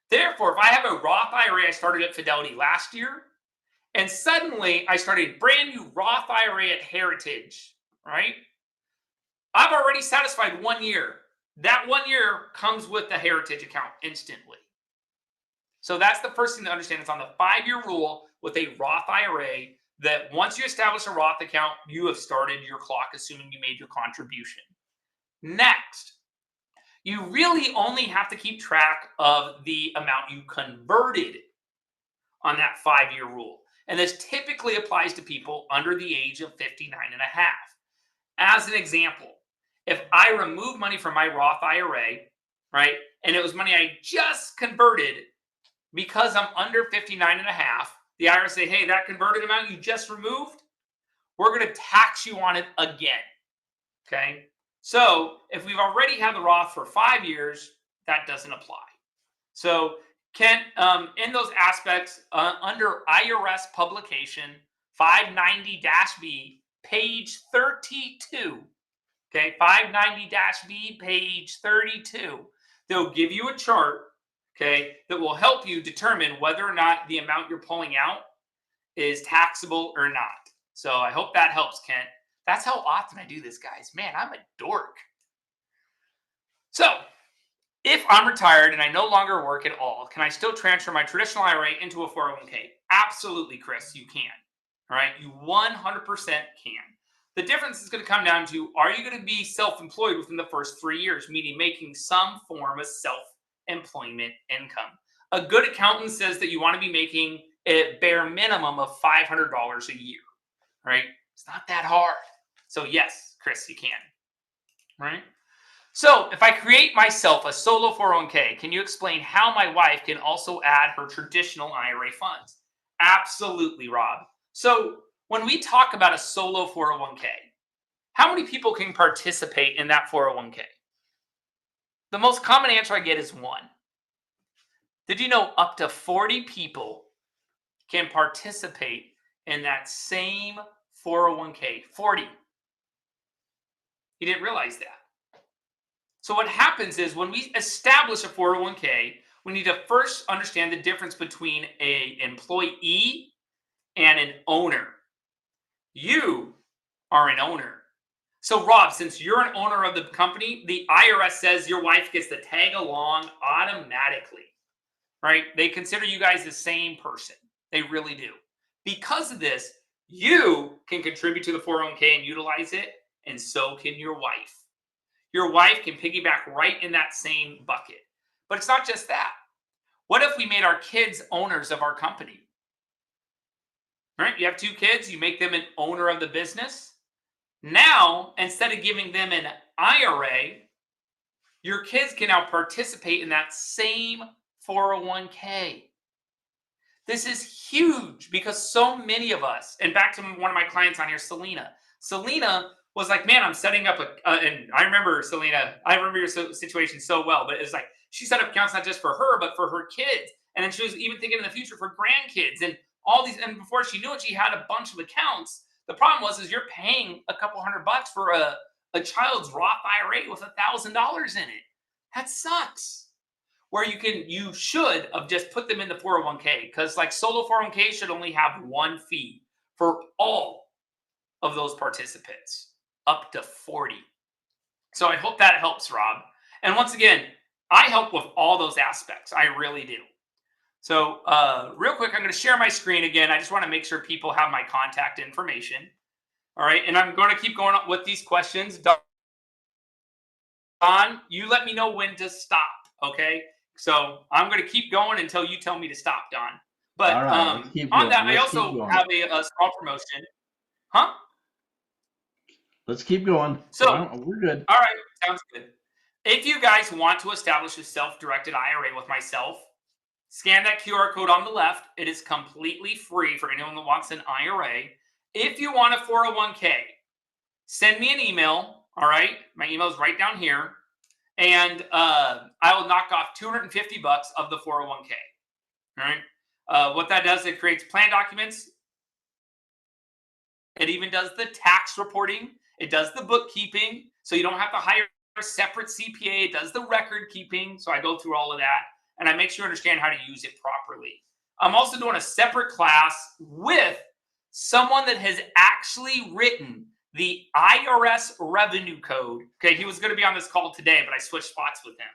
Therefore, if I have a Roth IRA, I started at Fidelity last year, and suddenly I started a brand new Roth IRA at Heritage, right? I've already satisfied 1 year. That 1 year comes with the Heritage account instantly. So that's the first thing to understand. It's on the 5-year rule with a Roth IRA that once you establish a Roth account, you have started your clock, assuming you made your contribution. Next, you really only have to keep track of the amount you converted on that 5-year rule. And this typically applies to people under the age of 59 and a half. As an example, if I remove money from my Roth IRA, right, and it was money I just converted because I'm under 59 and a half, the IRS say, hey, that converted amount you just removed, we're going to tax you on it again. Okay. So if we've already had the Roth for 5 years, that doesn't apply. So Kent, in those aspects, under IRS publication 590-B, page 32, okay, 590-B, page 32, they'll give you a chart, okay, that will help you determine whether or not the amount you're pulling out is taxable or not. So I hope that helps, Kent. That's how often I do this, guys. Man, I'm a dork. So, if I'm retired and I no longer work at all, can I still transfer my traditional IRA into a 401k? Absolutely, Chris, you can. All right, you 100% can. The difference is going to come down to, are you going to be self-employed within the first 3 years, meaning making some form of self-employment income? A good accountant says that you want to be making a bare minimum of $500 a year, right? It's not that hard. So yes, Chris, you can, right? So if I create myself a solo 401k, can you explain how my wife can also add her traditional IRA funds? Absolutely, Rob. So when we talk about a solo 401k, how many people can participate in that 401k? The most common answer I get is 1. Did you know up to 40 people can participate in that same 401k? 40. You didn't realize that. So what happens is when we establish a 401k, we need to first understand the difference between an employee and an owner. You are an owner. So Rob, since you're an owner of the company, the IRS says your wife gets to tag along automatically, right? They consider you guys the same person. They really do. Because of this, you can contribute to the 401k and utilize it, and so can your wife. Your wife can piggyback right in that same bucket. But it's not just that. What if we made our kids owners of our company? Right? You have 2 kids, you make them an owner of the business. Now, instead of giving them an IRA, your kids can now participate in that same 401k. This is huge because so many of us, and back to one of my clients on here, Selena. Selena was like, man, I'm setting up and I remember Selena, I remember your situation so well, but it's like she set up accounts not just for her, but for her kids. And then she was even thinking in the future for grandkids and all these. And before she knew it, she had a bunch of accounts. The problem is you're paying a couple $100 for a child's Roth IRA with $1,000 in it. That sucks. Where you should have just put them in the 401k, because like solo 401k should only have one fee for all of those participants, up to 40. So I hope that helps, Rob. And once again, I help with all those aspects. I really do. So real quick, I'm going to share my screen again. I just want to make sure people have my contact information. All right. And I'm going to keep going with these questions. Don, you let me know when to stop. Okay. So I'm going to keep going until you tell me to stop, Don. But All right, on that, I also have a small promotion. Huh? Let's keep going. So we're good. All right. Sounds good. If you guys want to establish a self-directed IRA with myself, scan that QR code on the left. It is completely free for anyone that wants an IRA. If you want a 401k, send me an email. All right. My email is right down here. And I will knock off $250 of the 401k. All right. What that does, it creates plan documents. It even does the tax reporting. It does the bookkeeping. So you don't have to hire a separate CPA. It does the record keeping. So I go through all of that and I make sure you understand how to use it properly. I'm also doing a separate class with someone that has actually written the IRS revenue code. Okay, he was going to be on this call today, but I switched spots with him.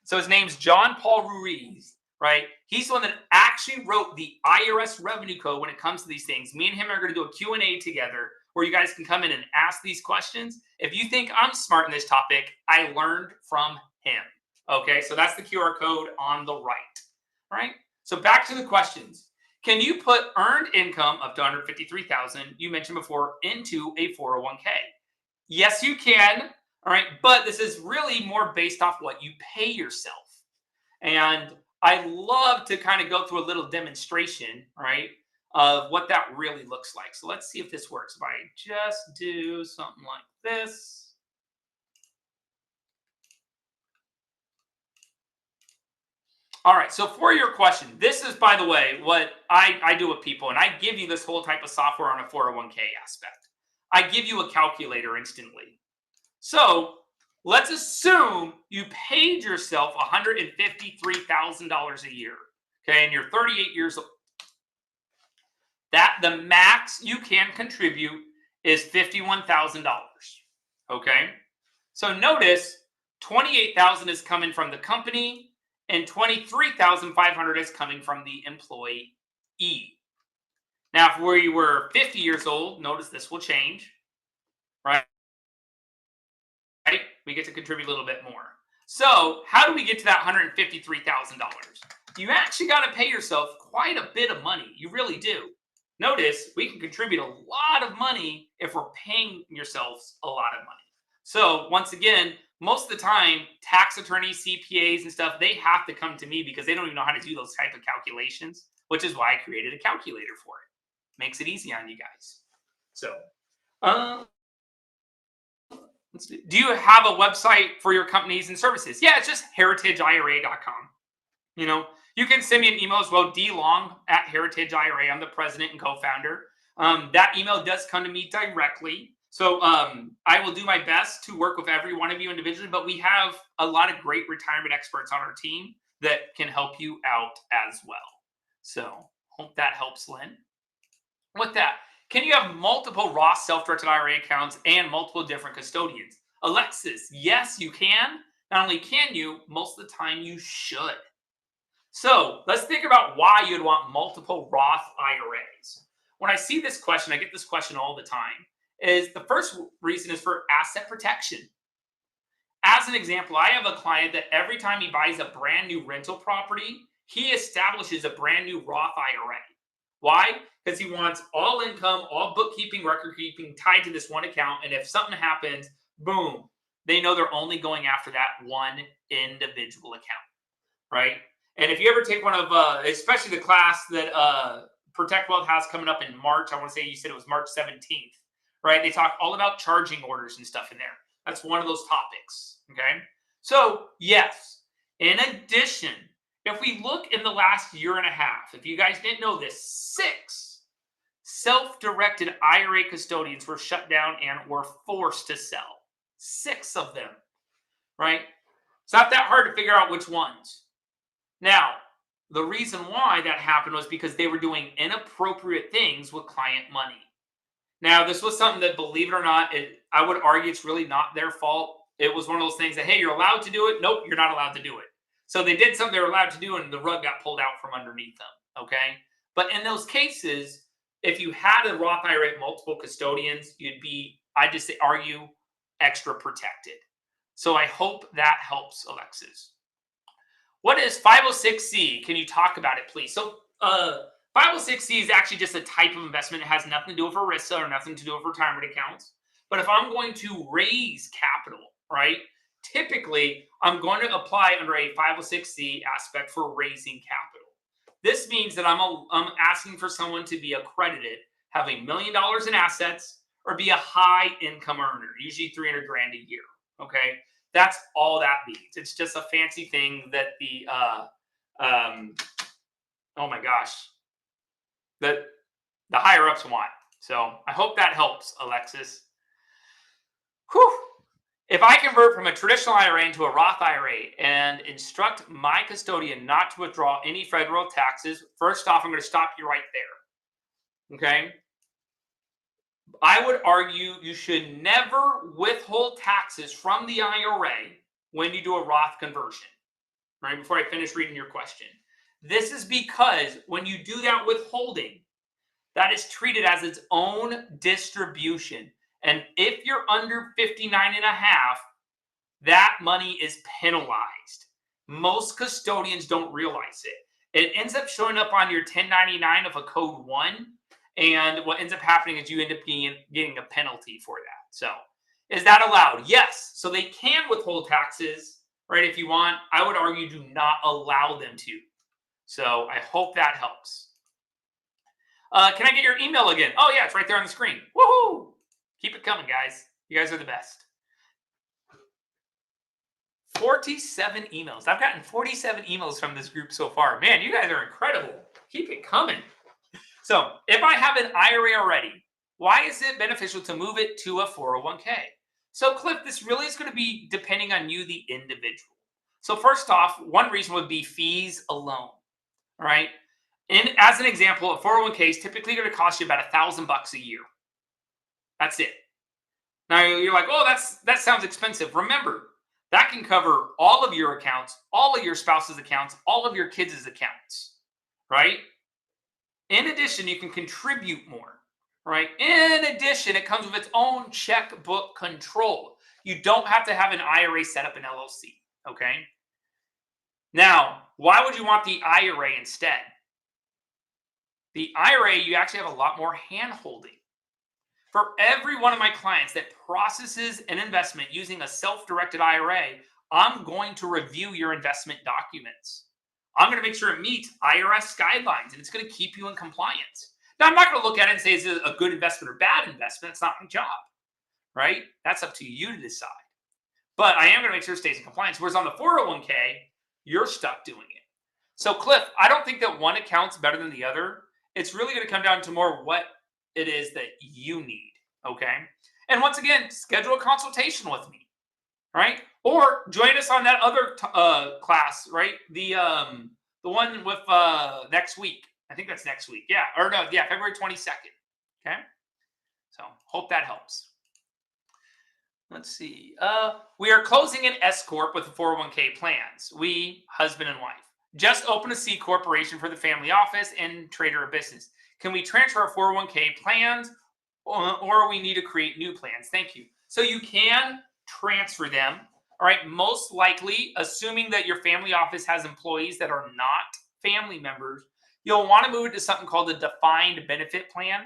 So his name's John Paul Ruiz, right? He's the one that actually wrote the IRS revenue code when it comes to these things. Me and him are going to do a Q&A together where you guys can come in and ask these questions. If you think I'm smart in this topic, I learned from him. Okay, so that's the QR code on the right. All right, so back to the questions. Can you put earned income of $253,000 you mentioned before into a 401k? Yes, you can. All right, but this is really more based off what you pay yourself. And I love to kind of go through a little demonstration, right, of what that really looks like. So let's see if this works. If I just do something like this. All right, so for your question, this is, by the way, what I do with people, and I give you this whole type of software on a 401k aspect. I give you a calculator instantly. So let's assume you paid yourself $153,000 a year, okay, and you're 38 years old. That the max you can contribute is $51,000, okay? So notice $28,000 is coming from the company, and $23,500 is coming from the employee. Now, if we were 50 years old, notice this will change, right? We get to contribute a little bit more. So how do we get to that $153,000? You actually got to pay yourself quite a bit of money. You really do. Notice we can contribute a lot of money if we're paying yourselves a lot of money. So once again, most of the time, tax attorneys, CPAs and stuff, they have to come to me because they don't even know how to do those type of calculations, which is why I created a calculator for it. Makes it easy on you guys. So, do you have a website for your companies and services? Yeah, it's just heritageira.com. You know, you can send me an email as well, dlong@heritageira. I'm the president and co-founder. That email does come to me directly. So I will do my best to work with every one of you individually, but we have a lot of great retirement experts on our team that can help you out as well. So hope that helps, Lynn. With that, can you have multiple Roth self-directed IRA accounts and multiple different custodians? Alexis, yes, you can. Not only can you, most of the time you should. So let's think about why you'd want multiple Roth IRAs. When I see this question, I get this question all the time, is the first reason is for asset protection. As an example, I have a client that every time he buys a brand new rental property, he establishes a brand new Roth IRA. Why? Because he wants all income, all bookkeeping, record keeping tied to this one account. And if something happens, boom, they know they're only going after that one individual account, right? And if you ever take one of, especially the class that Protect Wealth has coming up in March, I want to say you said it was March 17th, right? They talk all about charging orders and stuff in there. That's one of those topics, okay? So, yes, in addition, if we look in the last year and a half, if you guys didn't know this, 6 self-directed IRA custodians were shut down and were forced to sell. 6 of them, right? It's not that hard to figure out which ones. Now, the reason why that happened was because they were doing inappropriate things with client money. Now, this was something that, believe it or not, I would argue it's really not their fault. It was one of those things that, hey, you're allowed to do it. Nope, you're not allowed to do it. So they did something they were allowed to do, and the rug got pulled out from underneath them, okay? But in those cases, if you had a Roth IRA at multiple custodians, you'd be, I just argue, extra protected. So I hope that helps, Alexis. What is 506C? Can you talk about it, please? So 506C is actually just a type of investment. It has nothing to do with ERISA or nothing to do with retirement accounts. But if I'm going to raise capital, right, typically I'm going to apply under a 506C aspect for raising capital. This means that I'm asking for someone to be accredited, have $1 million in assets, or be a high income earner, usually $300,000 a year. Okay, that's all that means. It's just a fancy thing that the oh my gosh, that the higher ups want. So I hope that helps, Alexis. Whew. If I convert from a traditional IRA into a Roth IRA and instruct my custodian not to withdraw any federal taxes, first off, I'm going to stop you right there. Okay? I would argue you should never withhold taxes from the IRA when you do a Roth conversion. Right? Before I finish reading your question. This is because when you do that withholding, that is treated as its own distribution. And if you're under 59 and a half, that money is penalized. Most custodians don't realize it. It ends up showing up on your 1099 of a code 1. And what ends up happening is you end up getting a penalty for that. So is that allowed? Yes. So they can withhold taxes, right? If you want, I would argue do not allow them to. So I hope that helps. Can I get your email again? Oh, yeah, it's right there on the screen. Woohoo! Keep it coming, guys. You guys are the best. 47 emails. I've gotten 47 emails from this group so far. Man, you guys are incredible. Keep it coming. So if I have an IRA already, why is it beneficial to move it to a 401k? So Cliff, this really is going to be depending on you, the individual. So first off, one reason would be fees alone. All right. And as an example, a 401k is typically going to cost you about $1,000 a year. That's it. Now you're like, oh, that sounds expensive. Remember, that can cover all of your accounts, all of your spouse's accounts, all of your kids' accounts, right? In addition, you can contribute more, right? In addition, it comes with its own checkbook control. You don't have to have an IRA set up in LLC, okay? Now, why would you want the IRA instead? The IRA, you actually have a lot more hand-holding. For every one of my clients that processes an investment using a self-directed IRA, I'm going to review your investment documents. I'm going to make sure it meets IRS guidelines, and it's going to keep you in compliance. Now, I'm not going to look at it and say, is it a good investment or bad investment? It's not my job, right? That's up to you to decide. But I am going to make sure it stays in compliance. Whereas on the 401k, you're stuck doing it. So, Cliff, I don't think that one account's better than the other. It's really going to come down to more what it is that you need, okay? And once again, schedule a consultation with me, right? Or join us on that other class, right? The one with next week. I think that's next week. Yeah, or no, yeah, February 22nd, okay? So hope that helps. Let's see. We are closing an S Corp with the 401k plans. We, husband and wife, just opened a C corporation for the family office and trader of business. Can we transfer our 401k plans or we need to create new plans? Thank you. So you can transfer them. All right. Most likely, assuming that your family office has employees that are not family members, you'll want to move it to something called the defined benefit plan.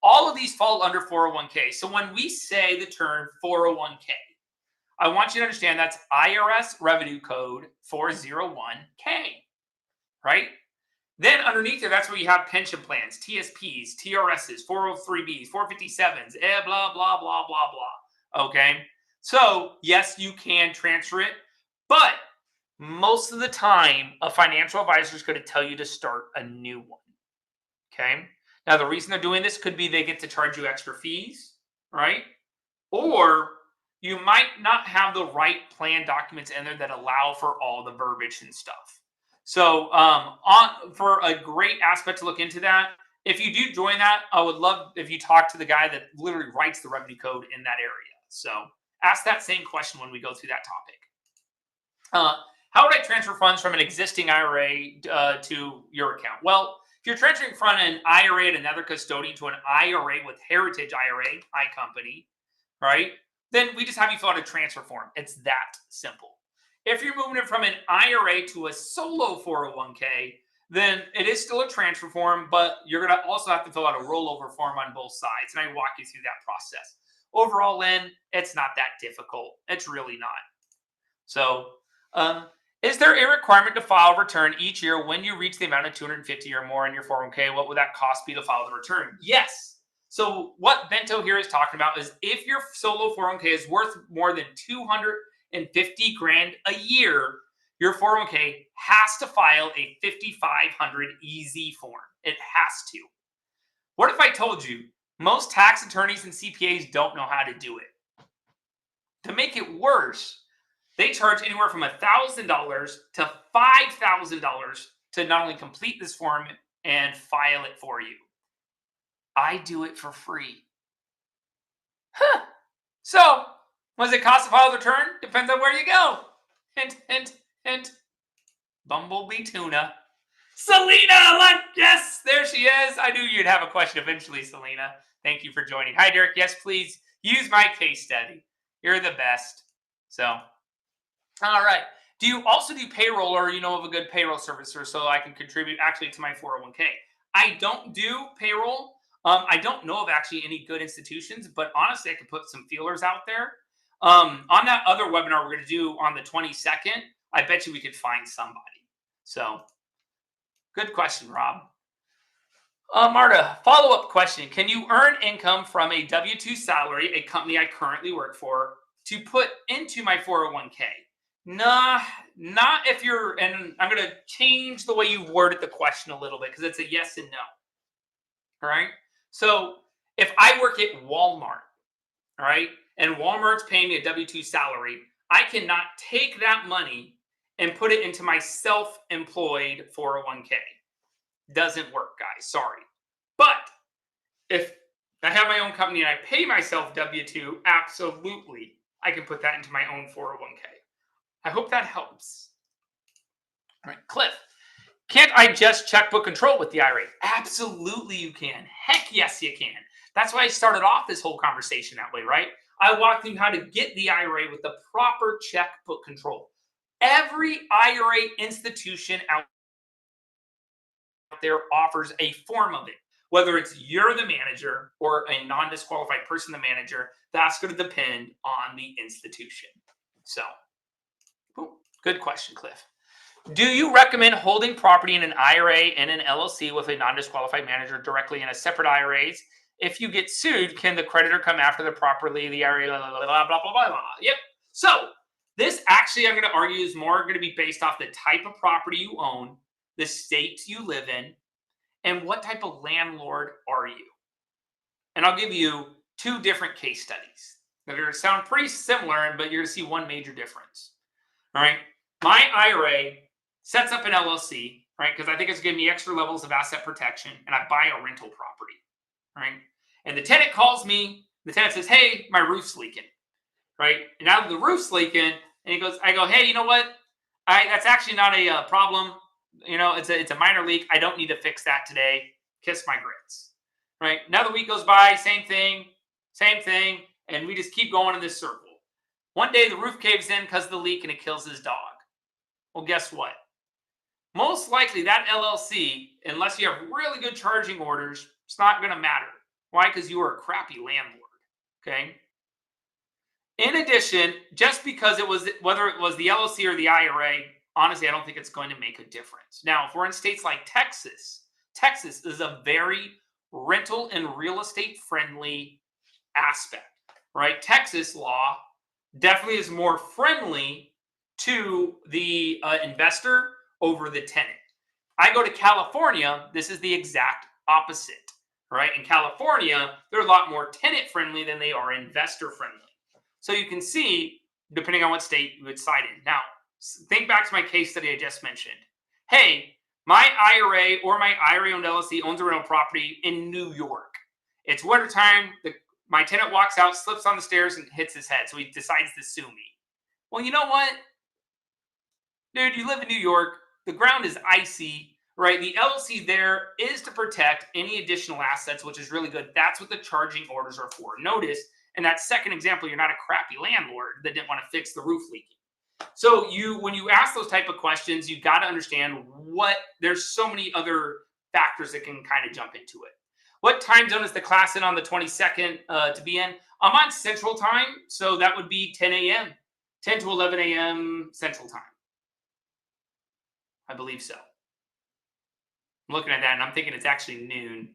All of these fall under 401k. So when we say the term 401k, I want you to understand that's IRS revenue code 401k, right? Then underneath there, that's where you have pension plans, TSPs, TRSs, 403bs, 457s, blah, blah, blah, blah, blah. Okay. So, yes, you can transfer it, but most of the time, a financial advisor is going to tell you to start a new one. Okay. Now, the reason they're doing this could be they get to charge you extra fees, right? Or you might not have the right plan documents in there that allow for all the verbiage and stuff. So, for a great aspect to look into that, if you do join that, I would love if you talk to the guy that literally writes the revenue code in that area. So, ask that same question when we go through that topic. How would I transfer funds from an existing IRA to your account? Well, if you're transferring from an IRA at another custodian to an IRA with Heritage IRA, iCompany, right? Then we just have you fill out a transfer form. It's that simple. If you're moving it from an IRA to a solo 401k, then it is still a transfer form, but you're going to also have to fill out a rollover form on both sides. And I walk you through that process. Overall, Lynn, it's not that difficult. It's really not. So, is there a requirement to file a return each year when you reach the amount of $250 or more in your 401k? What would that cost be to file the return? Yes. So what Bento here is talking about is if your solo 401k is worth more than $250,000 a year, your 401k has to file a 5500 EZ form. It has to. What if I told you most tax attorneys and CPAs don't know how to do it? To make it worse, they charge anywhere from $1,000 to $5,000 to not only complete this form and file it for you. I do it for free. Huh. So, what does it cost to file the return? Depends on where you go. Hint, hint, hint. Bumblebee tuna. Selena, yes, there she is. I knew you'd have a question eventually, Selena. Thank you for joining. Hi, Derek. Yes, please use my case study. You're the best. So, all right. Do you also do payroll, or you know of a good payroll servicer so I can contribute actually to my 401k? I don't do payroll. I don't know of actually any good institutions, but honestly, I could put some feelers out there. On that other webinar we're going to do on the 22nd, I bet you we could find somebody. So, good question, Rob. Marta, follow-up question. Can you earn income from a W-2 salary, a company I currently work for, to put into my 401k? Nah, not if you're, and I'm going to change the way you worded the question a little bit because it's a yes and no. All right. So if I work at Walmart, all right, and Walmart's paying me a W-2 salary, I cannot take that money and put it into my self-employed 401k. Doesn't work, guys. Sorry. But if I have my own company and I pay myself W-2, absolutely, I can put that into my own 401k. I hope that helps. All right, Cliff. Can't I just checkbook control with the IRA? Absolutely you can. Heck yes you can. That's why I started off this whole conversation that way, right? I walked through how to get the IRA with the proper checkbook control. Every IRA institution out there offers a form of it. Whether it's you're the manager or a non-disqualified person the manager, that's going to depend on the institution. So, good question, Cliff. Do you recommend holding property in an IRA and an LLC with a non-disqualified manager directly in a separate IRAs? If you get sued, can the creditor come after the property, the IRA, blah, blah, blah, blah, blah, blah, blah. Yep. So this actually, I'm going to argue, is more going to be based off the type of property you own, the state you live in, and what type of landlord are you? And I'll give you two different case studies. They're going to sound pretty similar, but you're going to see one major difference. All right. My IRA sets up an LLC, right? Because I think it's giving me extra levels of asset protection, and I buy a rental property, right? And the tenant calls me. The tenant says, "Hey, my roof's leaking," right? And now the roof's leaking, and he goes, I go, "Hey, you know what? That's actually not a problem. You know, it's a minor leak. I don't need to fix that today. Kiss my grits," right? Another week goes by, same thing, and we just keep going in this circle. One day the roof caves in because of the leak, and it kills his dog. Well, guess what? Most likely that LLC, unless you have really good charging orders, it's not going to matter. Why? Because you are a crappy landlord, okay? In addition, just because it was, whether it was the LLC or the IRA, honestly, I don't think it's going to make a difference. Now, if we're in states like Texas, Texas is a very rental and real estate friendly aspect, right? Texas law definitely is more friendly to the investor over the tenant. I go to California, this is the exact opposite, right? In California, they're a lot more tenant friendly than they are investor friendly. So you can see, depending on what state you would side in. Now, think back to my case study I just mentioned. Hey, my IRA or my IRA-owned LLC owns a rental property in New York. It's wintertime. My tenant walks out, slips on the stairs, and hits his head. So he decides to sue me. Well, you know what? Dude, you live in New York. The ground is icy, right? The LLC there is to protect any additional assets, which is really good. That's what the charging orders are for. Notice, in that second example, you're not a crappy landlord that didn't want to fix the roof leaking. So when you ask those type of questions, you got to understand there's so many other factors that can kind of jump into it. What time zone is the class in on the 22nd to be in? I'm on Central Time, so that would be 10 a.m., 10 to 11 a.m. Central Time. I believe so. I'm looking at that, and I'm thinking it's actually noon.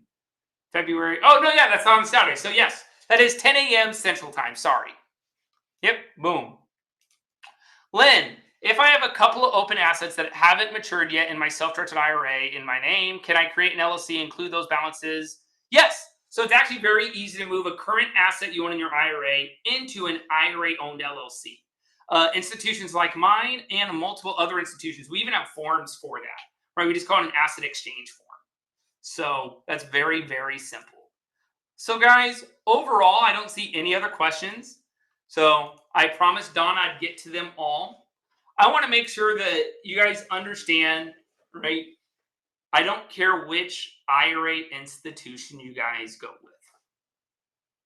February. Oh, no, yeah, that's on Saturday. So, yes, that is 10 a.m. Central Time. Sorry. Yep, boom. Lynn, if I have a couple of open assets that haven't matured yet in my self-directed IRA in my name, can I create an LLC, include those balances? Yes. So it's actually very easy to move a current asset you own in your IRA into an IRA-owned LLC. Institutions like mine and multiple other institutions, we even have forms for that, right? We just call it an asset exchange form. So that's very, very simple. So guys, overall, I don't see any other questions. So I promised Don I'd get to them all. I want to make sure that you guys understand, right? I don't care which IRA institution you guys go with.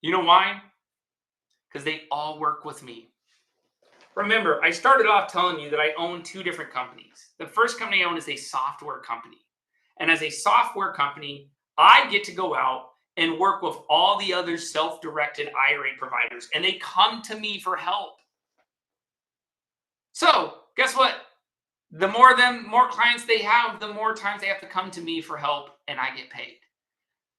You know why? Because they all work with me. Remember, I started off telling you that I own two different companies. The first company I own is a software company. And as a software company, I get to go out and work with all the other self-directed IRA providers, and they come to me for help. So guess what? The more clients they have, the more times they have to come to me for help, and I get paid.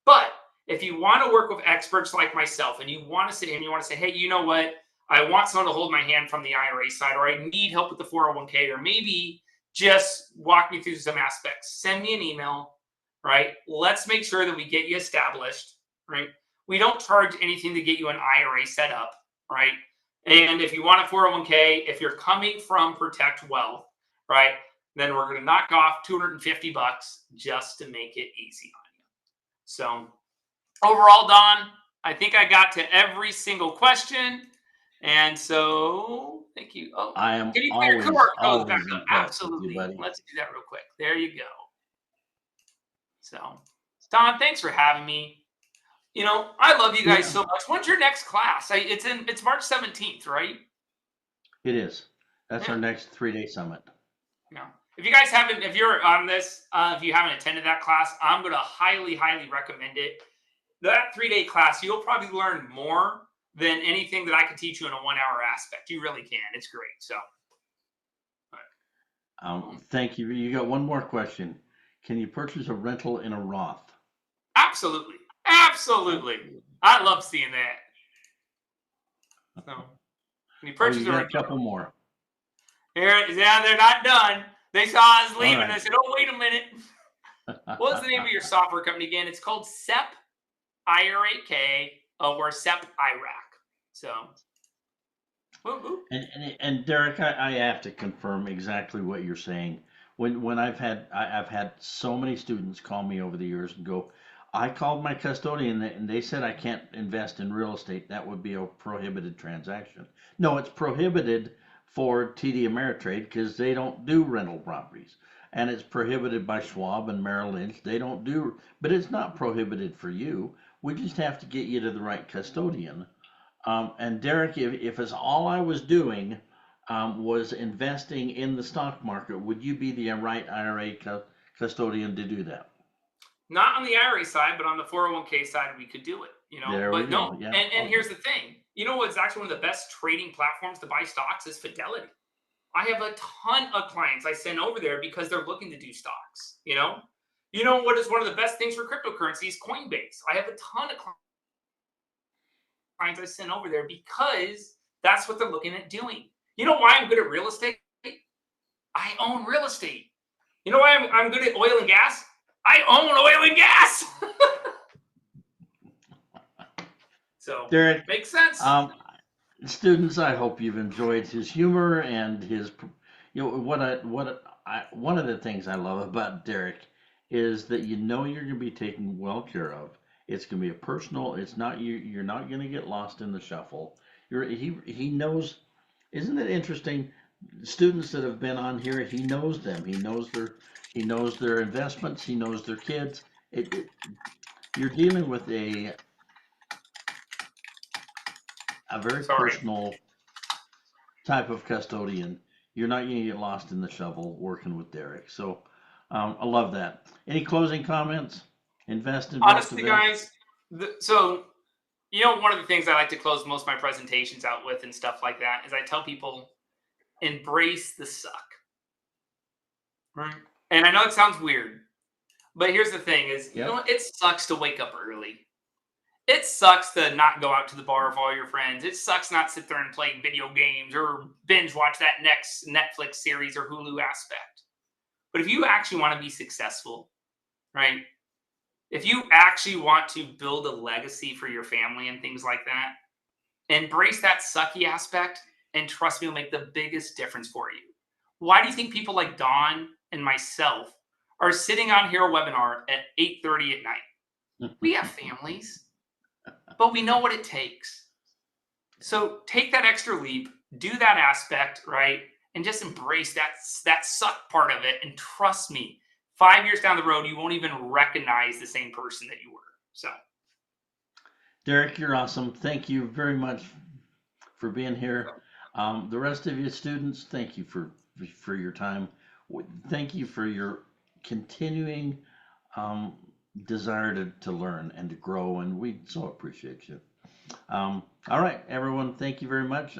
But if you want to work with experts like myself, and you want to say, hey, you know what? I want someone to hold my hand from the IRA side, or I need help with the 401k, or maybe just walk me through some aspects. Send me an email, right? Let's make sure that we get you established, right? We don't charge anything to get you an IRA set up, right? And if you want a 401k, if you're coming from Protect Wealth, right, then we're going to knock off $250 just to make it easy on you. So overall, Don, I think I got to every single question. And so, thank you. Oh, I am can you put your always, QR codes always back up? impressed with Absolutely. you, buddy. Let's do that real quick. There you go. So, Don, thanks for having me. You know, I love you guys so much. When's your next class? It's March 17th, right? It is. That's our next 3-day summit. Yeah. If you guys haven't, if you're on this, if you haven't attended that class, I'm going to highly, highly recommend it. That 3-day class, you'll probably learn more than anything that I could teach you in a 1-hour aspect. You really can. It's great. So, thank you. You got one more question. Can you purchase a rental in a Roth? Absolutely. Absolutely. I love seeing that. So, can you purchase you got a couple more. Yeah, they're not done. They saw us leaving. Right. They said, "Oh, wait a minute." What's the name of your software company again? It's called SEP IRAK or SEP IRAC. So, and Derek, I have to confirm exactly what you're saying. When I've had so many students call me over the years and go, I called my custodian and they said I can't invest in real estate. That would be a prohibited transaction. No, it's prohibited for TD Ameritrade because they don't do rental properties, and it's prohibited by Schwab and Merrill Lynch. They don't do, but it's not prohibited for you. We just have to get you to the right custodian. And Derek, if it's all I was doing was investing in the stock market, would you be the right IRA custodian to do that? Not on the IRA side, but on the 401k side, we could do it. You know, there but we no. Go. Yeah. And here's the thing: You know what's actually one of the best trading platforms to buy stocks is Fidelity. I have a ton of clients I send over there because they're looking to do stocks. You know what is one of the best things for cryptocurrencies? Coinbase. I have a ton of clients I send over there because that's what they're looking at doing. You know why I'm good at real estate? I own real estate. You know why I'm good at oil and gas? I own oil and gas. So, Derek, makes sense. students, I hope you've enjoyed his humor and his, one of the things I love about Derek is that you're going to be taken well care of. It's going to be a personal. It's not you. You're not going to get lost in the shuffle. He knows. Isn't it interesting? Students that have been on here, he knows them. He knows their investments. He knows their kids. You're dealing with a very Sorry. personal type of custodian. You're not going to get lost in the shovel working with Derek. So I love that. Any closing comments? Invest, invest, Honestly, invest. guys, one of the things I like to close most of my presentations out with and stuff like that is I tell people, embrace the suck. Right? And I know it sounds weird, but here's the thing is, Yep. it sucks to wake up early. It sucks to not go out to the bar with all your friends. It sucks not sit there and play video games or binge watch that next Netflix series or Hulu aspect. But if you actually want to be successful, right? If you actually want to build a legacy for your family and things like that, embrace that sucky aspect, and trust me, it'll make the biggest difference for you. Why do you think people like Don and myself are sitting on here a webinar at 8:30 at night? We have families, but we know what it takes. So take that extra leap, do that aspect, right? And just embrace that suck part of it. And trust me, 5 years down the road, you won't even recognize the same person that you were. So, Derek, you're awesome. Thank you very much for being here. The rest of you students, thank you for your time. Thank you for your continuing um, desire to learn and to grow, and we so appreciate you. All right, everyone, thank you very much.